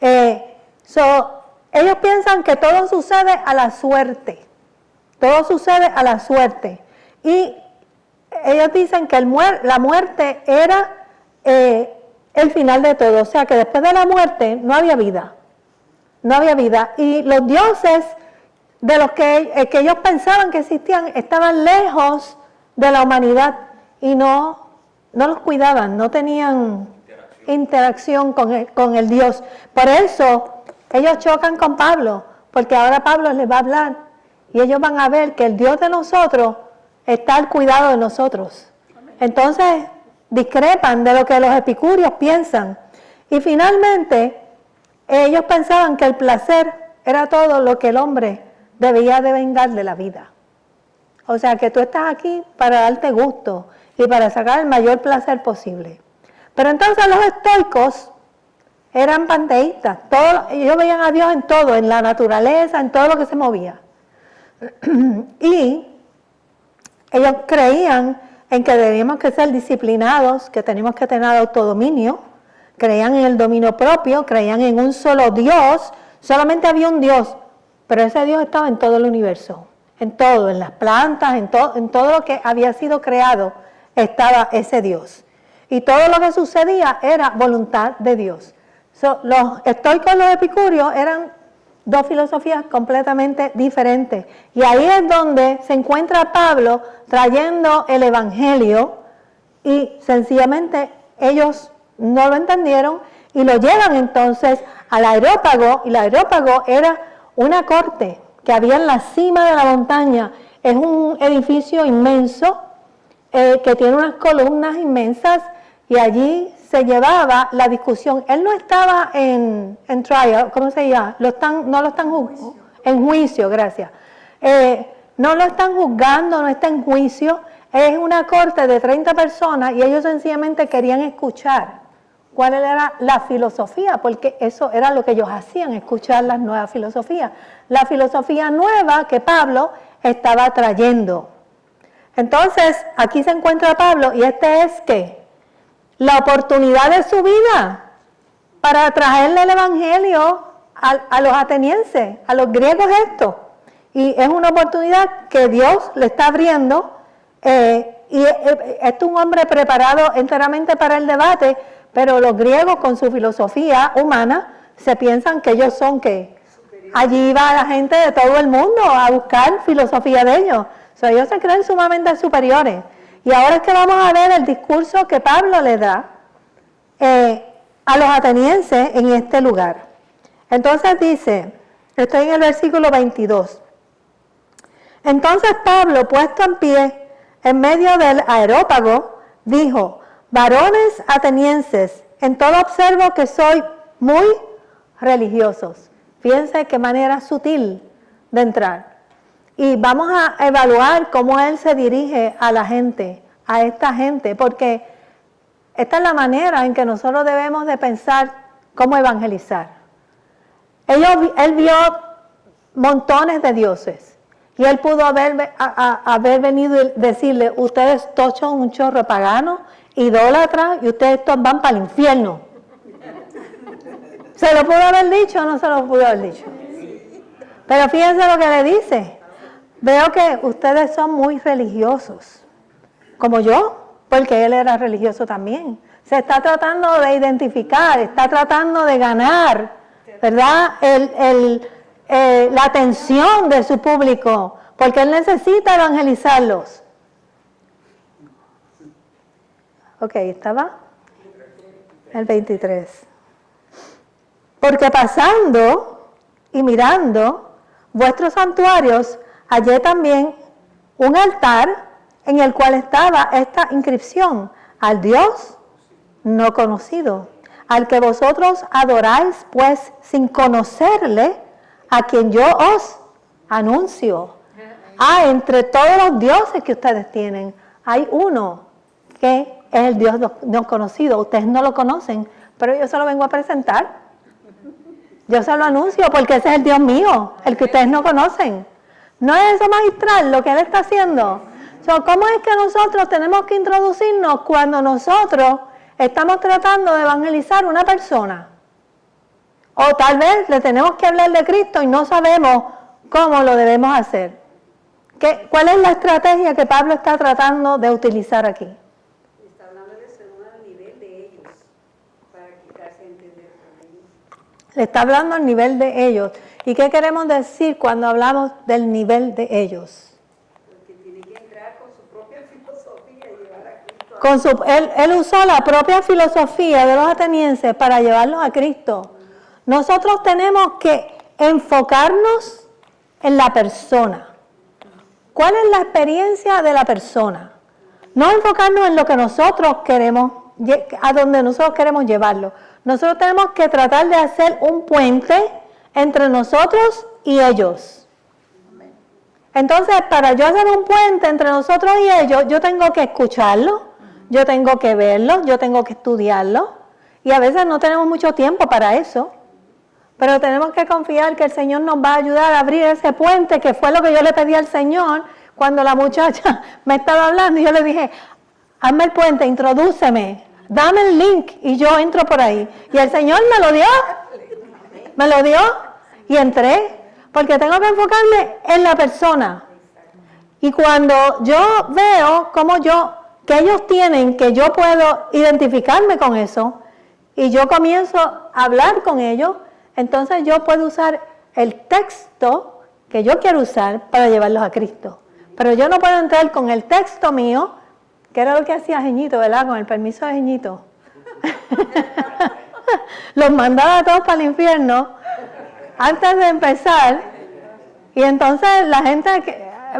Speaker 1: Ellos piensan que todo sucede a la suerte. Todo sucede a la suerte. Y ellos dicen que la muerte era el final de todo. O sea, que después de la muerte no había vida. No había vida. Y los dioses de los que ellos pensaban que existían estaban lejos de la humanidad. y no los cuidaban, no tenían interacción con el Dios. Por eso ellos chocan con Pablo, porque ahora Pablo les va a hablar y ellos van a ver que el Dios de nosotros está al cuidado de nosotros. Entonces discrepan de lo que los epicúreos piensan. Y finalmente ellos pensaban que el placer era todo lo que el hombre debía de vengar de la vida. O sea que tú estás aquí para darte gusto y para sacar el mayor placer posible. Pero entonces los estoicos eran panteístas. Ellos veían a Dios en todo, en la naturaleza, en todo lo que se movía. Y ellos creían en que debíamos que ser disciplinados, que teníamos que tener autodominio, creían en el dominio propio, creían en un solo Dios. Solamente había un Dios, pero ese Dios estaba en todo el universo, en todo, en las plantas, en todo lo que había sido creado, estaba ese Dios. Y todo lo que sucedía era voluntad de Dios. Los estoicos y los epicúreos eran dos filosofías completamente diferentes. Y ahí es donde se encuentra Pablo trayendo el Evangelio y sencillamente ellos no lo entendieron y lo llevan entonces al Areópago, y el Areópago era una corte que había en la cima de la montaña. Es un edificio inmenso que tiene unas columnas inmensas y allí se llevaba la discusión. Él no estaba en trial, ¿cómo se llama? No lo están juzgando. En juicio, gracias. No lo están juzgando, no está en juicio. Es una corte de 30 personas y ellos sencillamente querían escuchar cuál era la filosofía, porque eso era lo que ellos hacían, escuchar las nuevas filosofías. La filosofía nueva que Pablo estaba trayendo. Entonces, aquí se encuentra Pablo y es que la oportunidad de su vida para traerle el Evangelio a los atenienses, a los griegos esto. Y es una oportunidad que Dios le está abriendo. Y es un hombre preparado enteramente para el debate, pero los griegos con su filosofía humana se piensan que ellos son que allí va la gente de todo el mundo a buscar filosofía de ellos. Ellos se creen sumamente superiores. Y ahora es que vamos a ver el discurso que Pablo le da a los atenienses en este lugar. Entonces dice, estoy en el versículo 22. Entonces Pablo, puesto en pie en medio del Areópago, dijo: varones atenienses, en todo observo que soy muy religiosos. Fíjense qué manera sutil de entrar. Y vamos a evaluar cómo él se dirige a la gente, a esta gente, porque esta es la manera en que nosotros debemos de pensar cómo evangelizar. Él vio montones de dioses y él pudo haber venido y decirle: ustedes todos son un chorro pagano, idólatras, y ustedes todos van para el infierno. ¿Se lo pudo haber dicho o no se lo pudo haber dicho? Pero fíjense lo que le dice. Veo que ustedes son muy religiosos, como yo, porque él era religioso también. Se está tratando de identificar, está tratando de ganar, ¿verdad?, la atención de su público, porque él necesita evangelizarlos. Ok, ¿estaba? El 23. Porque pasando y mirando vuestros santuarios, hallé también un altar en el cual estaba esta inscripción: al Dios no conocido, al que vosotros adoráis, pues sin conocerle, a quien yo os anuncio. Entre todos los dioses que ustedes tienen, hay uno que es el Dios no conocido. Ustedes no lo conocen, pero yo se lo vengo a presentar. Yo se lo anuncio porque ese es el Dios mío, el que ustedes no conocen. ¿No es eso magistral lo que él está haciendo? ¿Cómo es que nosotros tenemos que introducirnos cuando nosotros estamos tratando de evangelizar a una persona? O tal vez le tenemos que hablar de Cristo y no sabemos cómo lo debemos hacer. ¿Cuál es la estrategia que Pablo está tratando de utilizar aquí?
Speaker 4: Está hablando de según al nivel de ellos, para quitarse a entender por ellos.
Speaker 1: Le está hablando al nivel de ellos. ¿Y qué queremos decir cuando hablamos del nivel de ellos?
Speaker 4: Porque tiene que entrar con su propia filosofía y llevar aquí.
Speaker 1: Él usó la propia filosofía de los atenienses para llevarlos a Cristo. Nosotros tenemos que enfocarnos en la persona. ¿Cuál es la experiencia de la persona? No enfocarnos en lo que nosotros queremos, a donde nosotros queremos llevarlo. Nosotros tenemos que tratar de hacer un puente entre nosotros y ellos. Entonces, para yo hacer un puente entre nosotros y ellos, yo tengo que escucharlo, yo tengo que verlo, yo tengo que estudiarlo. Y a veces no tenemos mucho tiempo para eso. Pero tenemos que confiar que el Señor nos va a ayudar a abrir ese puente, que fue lo que yo le pedí al Señor cuando la muchacha me estaba hablando. Y yo le dije, hazme el puente, introdúceme, dame el link y yo entro por ahí. Y el Señor me lo dio y entré, porque tengo que enfocarme en la persona. Y cuando yo veo que ellos tienen, que yo puedo identificarme con eso, y yo comienzo a hablar con ellos, entonces yo puedo usar el texto que yo quiero usar para llevarlos a Cristo. Pero yo no puedo entrar con el texto mío, que era lo que hacía Jeñito, ¿verdad? Con el permiso de Jeñito. Los mandaba a todos para el infierno antes de empezar. Y entonces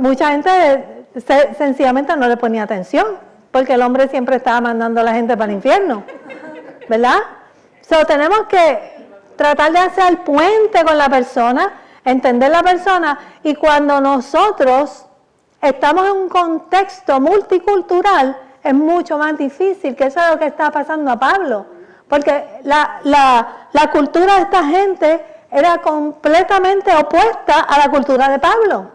Speaker 1: mucha gente sencillamente no le ponía atención, porque el hombre siempre estaba mandando a la gente para el infierno, ¿verdad? Tenemos que tratar de hacer el puente con la persona, entender la persona, y cuando nosotros estamos en un contexto multicultural, es mucho más difícil, que eso es lo que está pasando a Pablo, porque la cultura de esta gente era completamente opuesta a la cultura de Pablo.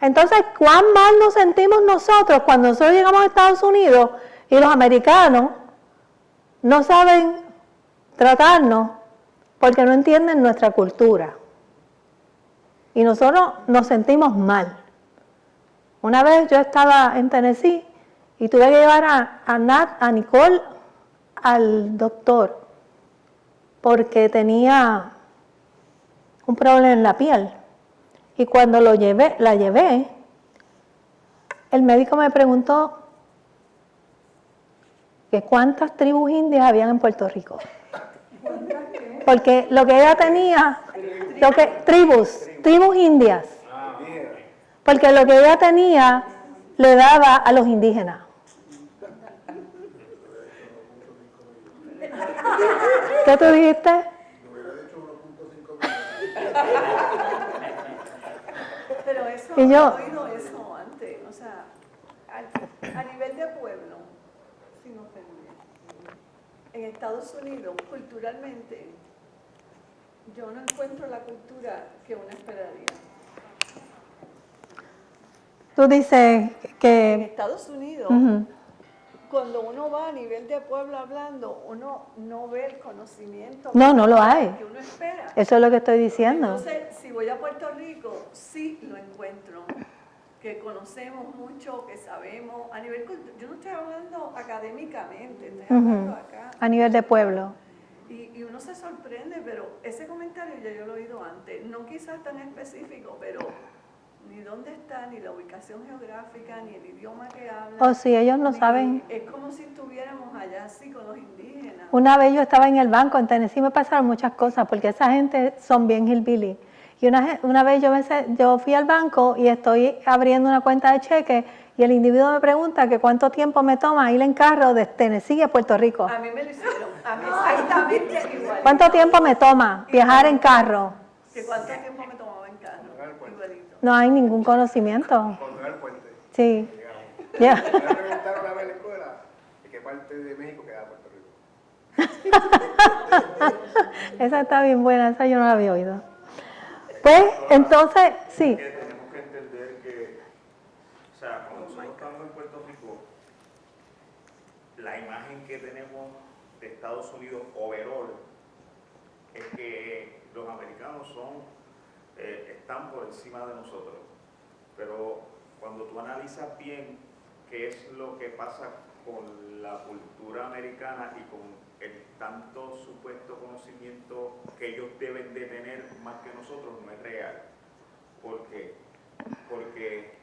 Speaker 1: Entonces, ¿cuán mal nos sentimos nosotros cuando nosotros llegamos a Estados Unidos y los americanos no saben tratarnos porque no entienden nuestra cultura? Y nosotros nos sentimos mal. Una vez yo estaba en Tennessee y tuve que llevar a Nicole al doctor porque tenía un problema en la piel. Y cuando la llevé, el médico me preguntó que cuántas tribus indias habían en Puerto Rico. Porque lo que ella tenía, tribus indias. Porque lo que ella tenía le daba a los indígenas. ¿Qué tú dijiste?
Speaker 5: Pero eso,
Speaker 1: Y yo,
Speaker 5: he oído eso antes, o sea, a nivel de pueblo, sin ofender. En Estados Unidos, culturalmente, yo no encuentro la cultura que uno esperaría.
Speaker 1: tú dices
Speaker 5: En
Speaker 1: que...
Speaker 5: Estados Unidos, cuando uno va a nivel de pueblo hablando, uno no ve el conocimiento
Speaker 1: No lo hay.
Speaker 5: que uno espera.
Speaker 1: Eso es lo que estoy diciendo.
Speaker 5: Entonces, si voy a Puerto Rico, sí lo encuentro, que conocemos mucho, que sabemos, a nivel yo no estoy hablando académicamente, estoy hablando acá.
Speaker 1: A nivel de pueblo.
Speaker 5: Y uno se sorprende, pero ese comentario ya yo lo he oído antes, no quizás tan específico, pero ni dónde está, ni la ubicación geográfica, ni el idioma que hablan.
Speaker 1: O si ellos no saben.
Speaker 5: Es como si estuviéramos allá así con los indígenas.
Speaker 1: Una vez yo estaba en el banco en Tennessee, me pasaron muchas cosas, porque esa gente son bien hillbilly. Y una vez yo fui al banco y estoy abriendo una cuenta de cheque y el individuo me pregunta que cuánto tiempo me toma ir en carro de Tennessee a Puerto Rico.
Speaker 5: A mí me lo hicieron, a mí exactamente igual.
Speaker 1: ¿Cuánto tiempo me toma viajar en carro?
Speaker 5: ¿Que cuánto tiempo me tomaba en carro? Igualito.
Speaker 1: No hay ningún conocimiento.
Speaker 6: Cuando era el puente.
Speaker 1: Sí. Ya.
Speaker 6: Me preguntaron una vez en la escuela de qué parte de México quedaba Puerto Rico.
Speaker 1: Esa está bien buena, esa yo no la había oído. Pues, entonces, sí.
Speaker 3: Que tenemos que entender que, o sea, cuando nosotros estamos en Puerto Rico, la imagen que tenemos de Estados Unidos overall es que los americanos están por encima de nosotros. Pero cuando tú analizas bien qué es lo que pasa con la cultura americana y con el tanto supuesto conocimiento que ellos deben de tener más que nosotros, no es real. ¿Por qué? Porque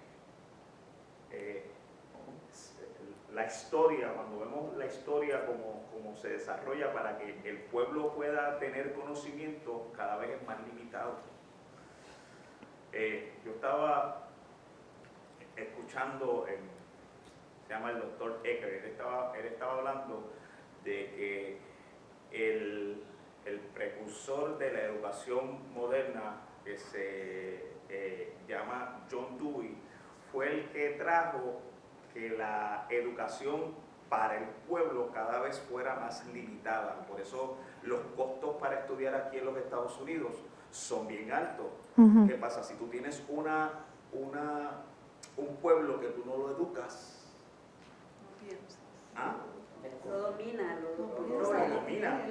Speaker 3: la historia, cuando vemos la historia como se desarrolla para que el pueblo pueda tener conocimiento, cada vez es más limitado. Yo estaba escuchando, se llama el doctor Ecker, él estaba hablando de que el precursor de la educación moderna, que se llama John Dewey, fue el que trajo que la educación para el pueblo cada vez fuera más limitada. Por eso los costos para estudiar aquí en los Estados Unidos son bien altos. ¿Qué pasa? Si tú tienes un pueblo que tú no lo educas,
Speaker 4: Lo domina,
Speaker 3: lo domina.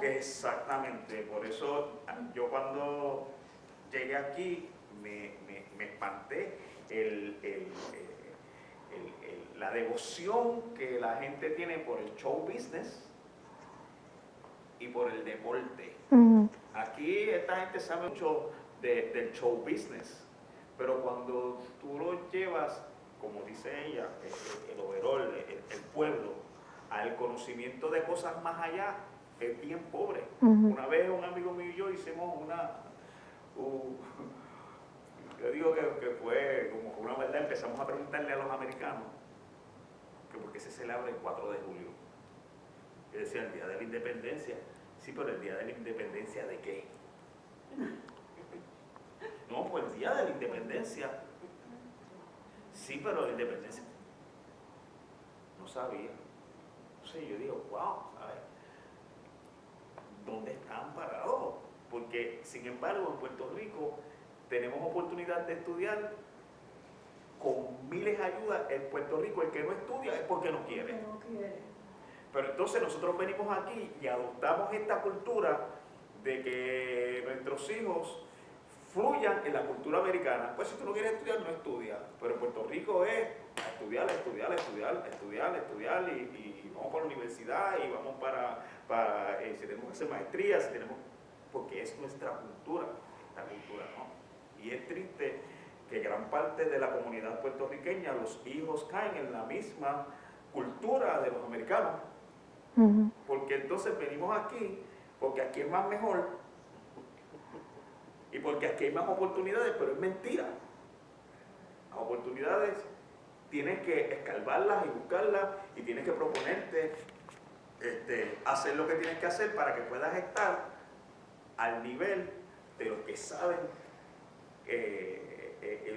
Speaker 3: Exactamente. Por eso yo cuando llegué aquí me espanté la devoción que la gente tiene por el show business y por el deporte. Aquí esta gente sabe mucho del show business, pero cuando tú lo llevas, como dice ella, el overall, el pueblo, al conocimiento de cosas más allá, es bien pobre. Una vez un amigo mío y yo hicimos yo digo que fue como una verdad, empezamos a preguntarle a los americanos que por qué se celebra el 4 de julio. Yo decía, el Día de la Independencia. Sí, pero ¿el Día de la Independencia de qué? No, pues el Día de la Independencia. Sí, pero la Independencia. No sabía. Entonces yo digo, wow, ¿sabes? ¿Dónde están parados? Porque, sin embargo, en Puerto Rico tenemos oportunidad de estudiar con miles de ayudas. En Puerto Rico el que no estudia es porque no quiere. Pero entonces nosotros venimos aquí y adoptamos esta cultura de que nuestros hijos fluyan en la cultura americana. Pues si tú no quieres estudiar, no estudias. Pero en Puerto Rico es estudiar y vamos para la universidad y vamos para si tenemos que hacer maestría, si tenemos, porque es nuestra cultura, esta cultura, ¿no? Y es triste que gran parte de la comunidad puertorriqueña, los hijos caen en la misma cultura de los americanos. Porque entonces venimos aquí, porque aquí es más mejor y porque aquí hay más oportunidades, pero es mentira. Las oportunidades tienes que escarbarlas y buscarlas y tienes que proponerte hacer lo que tienes que hacer para que puedas estar al nivel de los que saben,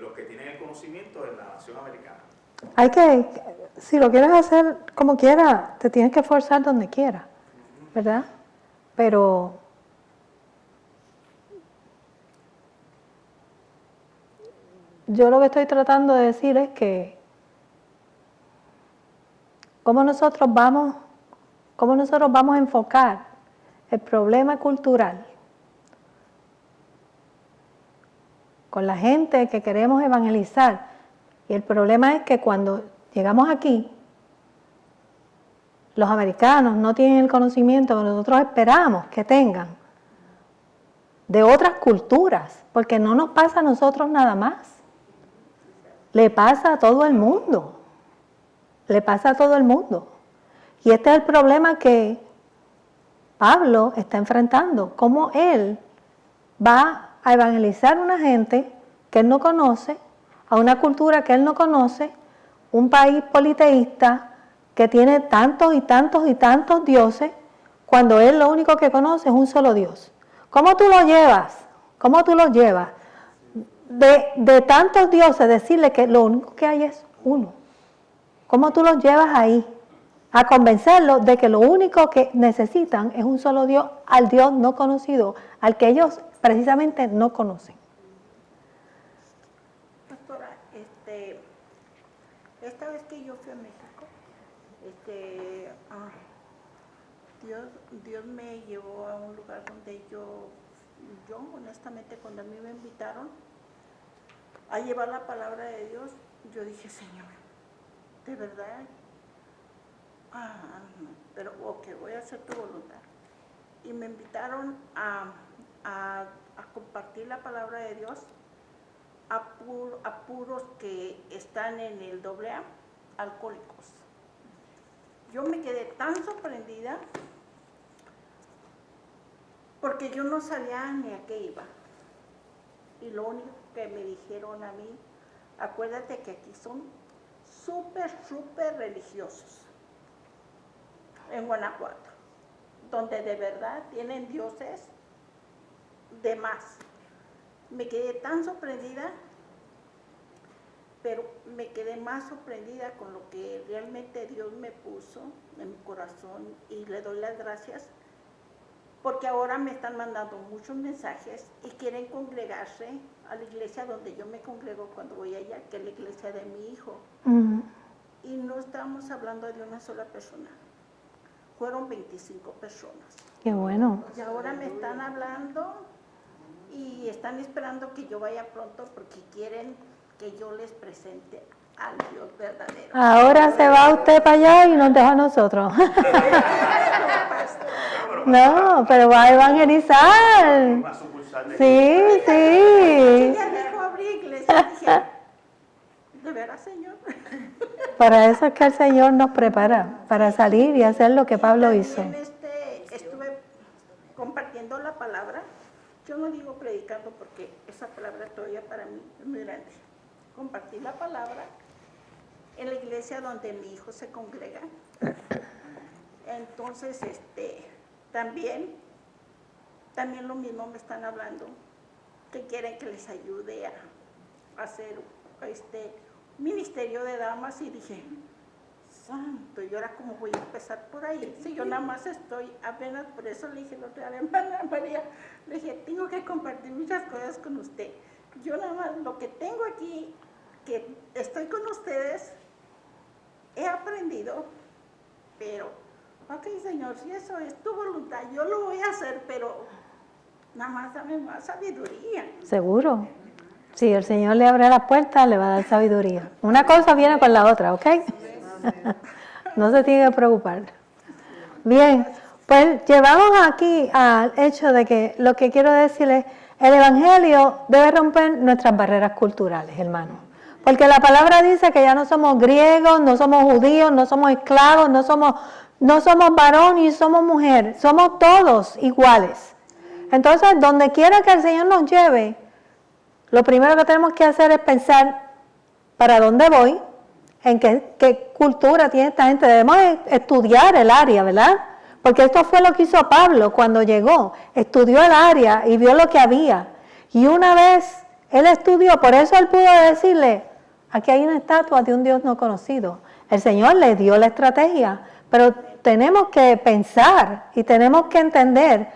Speaker 3: los que tienen el conocimiento de la nación americana.
Speaker 1: Si lo quieres hacer como quieras, te tienes que esforzar donde quieras, ¿verdad? Pero yo lo que estoy tratando de decir es que cómo nosotros vamos a enfocar el problema cultural con la gente que queremos evangelizar. Y el problema es que cuando llegamos aquí, los americanos no tienen el conocimiento que nosotros esperamos que tengan de otras culturas, porque no nos pasa a nosotros nada más. Le pasa a todo el mundo. Le pasa a todo el mundo. Y este es el problema que Pablo está enfrentando. Cómo él va a evangelizar a una gente que él no conoce, a una cultura que él no conoce, un país politeísta que tiene tantos y tantos y tantos dioses, cuando él lo único que conoce es un solo Dios. ¿Cómo tú lo llevas? ¿Cómo tú lo llevas? De tantos dioses, decirle que lo único que hay es uno. ¿Cómo tú los llevas ahí? A convencerlos de que lo único que necesitan es un solo Dios, al Dios no conocido, al que ellos precisamente no conocen.
Speaker 7: Pastora, esta vez que yo fui a México, Dios me llevó a un lugar donde yo honestamente cuando a mí me invitaron a llevar la palabra de Dios, yo dije, Señor, ¿de verdad? Pero ok, voy a hacer tu voluntad. Y me invitaron a compartir la palabra de Dios a puros que están en el AA, alcohólicos. yo me quedé tan sorprendida porque yo no sabía ni a qué iba. Y lo único que me dijeron a mí, acuérdate que aquí son súper religiosos en Guanajuato, donde de verdad tienen dioses de más. Me quedé tan sorprendida, pero me quedé más sorprendida con lo que realmente Dios me puso en mi corazón, y le doy las gracias porque ahora me están mandando muchos mensajes y quieren congregarse a la iglesia donde yo me congrego cuando voy allá, que es la iglesia de mi hijo. Y no estamos hablando de una sola persona, fueron 25 personas.
Speaker 1: Qué bueno.
Speaker 7: Y ahora me están hablando y están esperando que yo vaya pronto porque quieren que yo les presente al Dios verdadero.
Speaker 1: Ahora se va usted para allá y nos deja a nosotros. No, pero va a evangelizar.
Speaker 3: Una sucursal de
Speaker 1: Sí, sí.
Speaker 7: Ella dijo abrir iglesia, dije, ¿de veras, Señor?
Speaker 1: Para eso es que el Señor nos prepara, para salir y hacer lo que Pablo hizo.
Speaker 7: También estuve compartiendo la palabra. Yo no digo predicando porque esa palabra todavía para mí es muy grande. Compartí la palabra en la iglesia donde mi hijo se congrega. Entonces, también lo mismo me están hablando, que quieren que les ayude a hacer ministerio de damas, y dije, santo, ¿y ahora cómo voy a empezar por ahí? Si yo nada más estoy apenas, por eso le dije a la hermana María, le dije, tengo que compartir muchas cosas con usted. Yo nada más, lo que tengo aquí, que estoy con ustedes, he aprendido, pero, ok, Señor, si eso es tu voluntad, yo lo voy a hacer, pero nada más dame más sabiduría.
Speaker 1: Seguro. Si el Señor le abre la puerta, le va a dar sabiduría. Una cosa viene con la otra, ¿ok? No se tiene que preocupar. Bien, pues llevamos aquí al hecho de que lo que quiero decirles, el Evangelio debe romper nuestras barreras culturales, hermanos. Porque la palabra dice que ya no somos griegos, no somos judíos, no somos esclavos, no somos varón y somos mujer, somos todos iguales. Entonces, donde quiera que el Señor nos lleve, lo primero que tenemos que hacer es pensar para dónde voy, en qué cultura tiene esta gente. Debemos estudiar el área, ¿verdad? Porque esto fue lo que hizo Pablo cuando llegó. Estudió el área y vio lo que había. Y una vez él estudió, por eso él pudo decirle, aquí hay una estatua de un Dios no conocido. El Señor le dio la estrategia, pero tenemos que pensar y tenemos que entender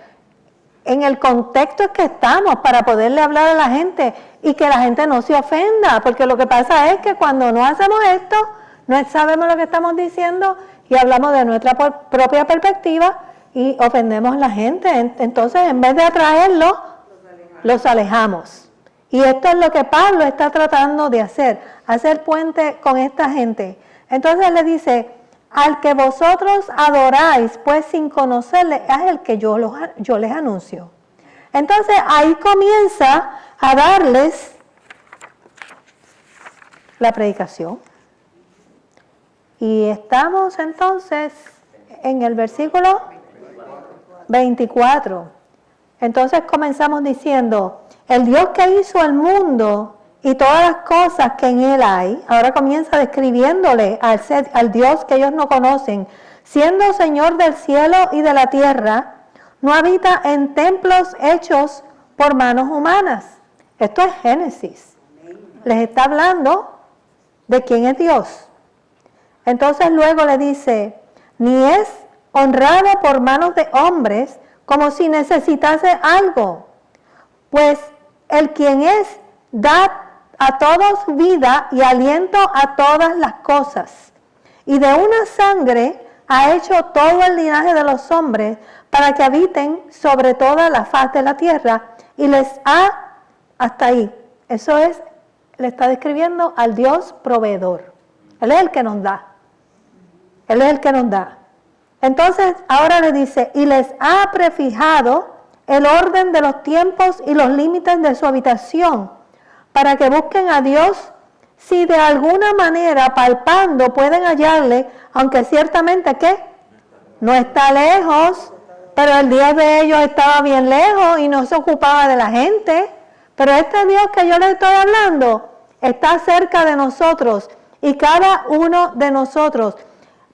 Speaker 1: en el contexto en que estamos para poderle hablar a la gente y que la gente no se ofenda, porque lo que pasa es que cuando no hacemos esto, no sabemos lo que estamos diciendo y hablamos de nuestra propia perspectiva y ofendemos a la gente. Entonces, en vez de atraerlos, los alejamos. Y esto es lo que Pablo está tratando de hacer puente con esta gente. Entonces le dice, al que vosotros adoráis, pues sin conocerle, es el que yo les anuncio. Entonces ahí comienza a darles la predicación. Y estamos entonces en el versículo 24. Entonces comenzamos diciendo, el Dios que hizo el mundo y todas las cosas que en él hay, ahora comienza describiéndole al Dios que ellos no conocen, siendo Señor del cielo y de la tierra, no habita en templos hechos por manos humanas. Esto es Génesis. Les está hablando de quién es Dios. Entonces luego le dice, ni es honrado por manos de hombres como si necesitase algo, pues el quien es, da a todos vida y aliento a todas las cosas. Y de una sangre ha hecho todo el linaje de los hombres para que habiten sobre toda la faz de la tierra y les ha, hasta ahí. Eso es, le está describiendo al Dios proveedor. Él es el que nos da. Él es el que nos da. Entonces, ahora le dice, y les ha prefijado el orden de los tiempos y los límites de su habitación, para que busquen a Dios si de alguna manera palpando pueden hallarle, aunque ciertamente ¿qué? No está lejos, pero el Dios de ellos estaba bien lejos y no se ocupaba de la gente. Pero este Dios que yo les estoy hablando está cerca de nosotros y cada uno de nosotros.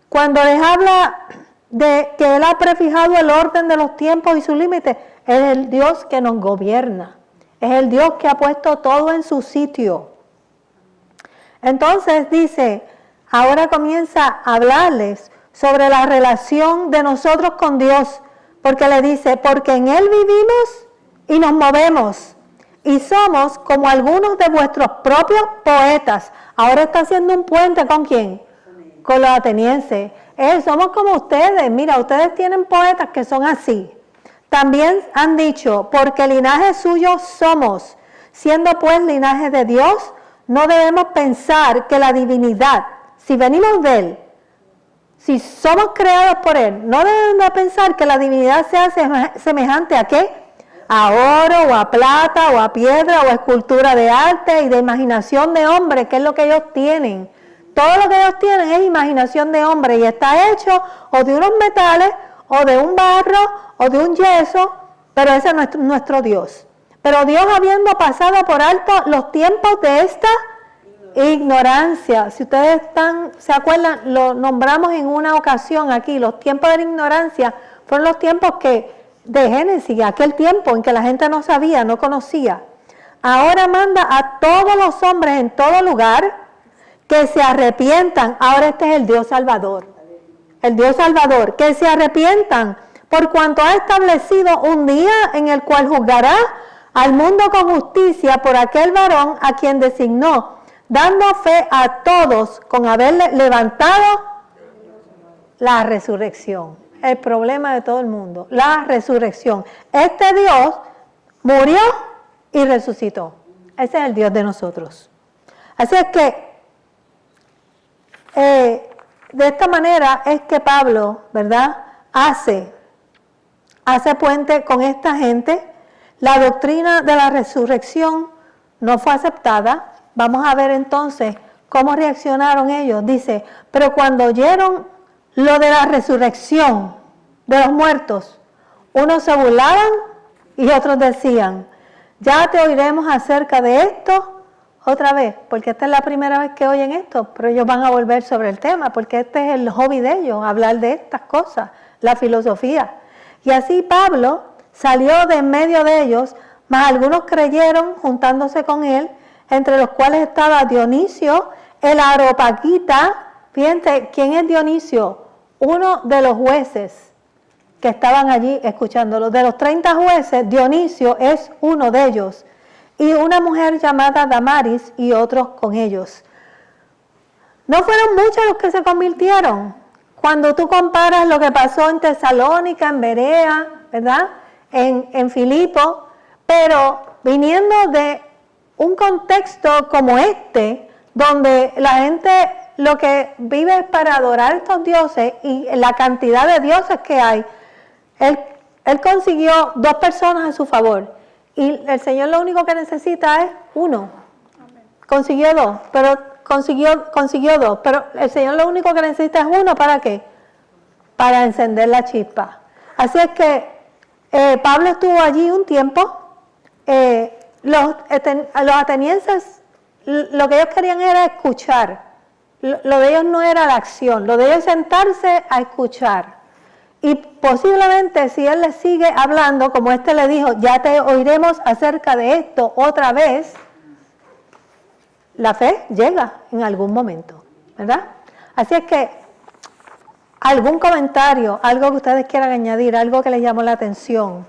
Speaker 1: Cuando les habla de que Él ha prefijado el orden de los tiempos y sus límites, es el Dios que nos gobierna. Es el Dios que ha puesto todo en su sitio. Entonces dice, ahora comienza a hablarles sobre la relación de nosotros con Dios, porque le dice, porque en Él vivimos y nos movemos, y somos como algunos de vuestros propios poetas. Ahora está haciendo un puente, ¿con quién? Con los atenienses. Somos como ustedes, mira, ustedes tienen poetas que son así. También han dicho, porque linaje suyo somos, siendo pues linaje de Dios, no debemos pensar que la divinidad, si venimos de Él, si somos creados por Él, no debemos de pensar que la divinidad sea semejante a ¿qué? A oro, o a plata, o a piedra, o a escultura de arte y de imaginación de hombre, que es lo que ellos tienen. Todo lo que ellos tienen es imaginación de hombre y está hecho o de unos metales, o de un barro, o de un yeso, pero ese es nuestro Dios. Pero Dios, habiendo pasado por alto los tiempos de esta ignorancia, si ustedes se acuerdan, lo nombramos en una ocasión aquí, los tiempos de la ignorancia fueron los tiempos de Génesis, aquel tiempo en que la gente no sabía, no conocía. Ahora manda a todos los hombres en todo lugar que se arrepientan. Ahora este es el Dios Salvador. El Dios Salvador, que se arrepientan por cuanto ha establecido un día en el cual juzgará al mundo con justicia por aquel varón a quien designó, dando fe a todos con haberle levantado la resurrección. El problema de todo el mundo, la resurrección. Este Dios murió y resucitó. Ese es el Dios de nosotros. Así es que de esta manera es que Pablo, ¿verdad?, hace puente con esta gente. La doctrina de la resurrección no fue aceptada. Vamos a ver entonces cómo reaccionaron ellos. Dice, pero cuando oyeron lo de la resurrección de los muertos, unos se burlaban y otros decían, ya te oiremos acerca de esto otra vez, porque esta es la primera vez que oyen esto, pero ellos van a volver sobre el tema, porque este es el hobby de ellos, hablar de estas cosas, la filosofía. Y así Pablo salió de en medio de ellos, mas algunos creyeron juntándose con él, entre los cuales estaba Dionisio, el Areópagita. Fíjense, ¿quién es Dionisio? Uno de los jueces que estaban allí escuchándolo. De los 30 jueces, Dionisio es uno de ellos. Y una mujer llamada Damaris y otros con ellos. No fueron muchos los que se convirtieron. Cuando tú comparas lo que pasó en Tesalónica, en Berea, ¿verdad?, en Filipo, pero viniendo de un contexto como este, donde la gente lo que vive es para adorar a estos dioses y la cantidad de dioses que hay, él consiguió 2 personas a su favor. Y el Señor lo único que necesita es 1. Consiguió 2, pero consiguió 2. Pero el Señor lo único que necesita es 1, ¿para qué? Para encender la chispa. Así es que Pablo estuvo allí un tiempo. Los atenienses, lo que ellos querían era escuchar. Lo de ellos no era la acción, lo de ellos es sentarse a escuchar. Y posiblemente si él les sigue hablando, como este le dijo, ya te oiremos acerca de esto otra vez, la fe llega en algún momento, ¿verdad? Así es que, algún comentario, algo que ustedes quieran añadir, algo que les llamó la atención.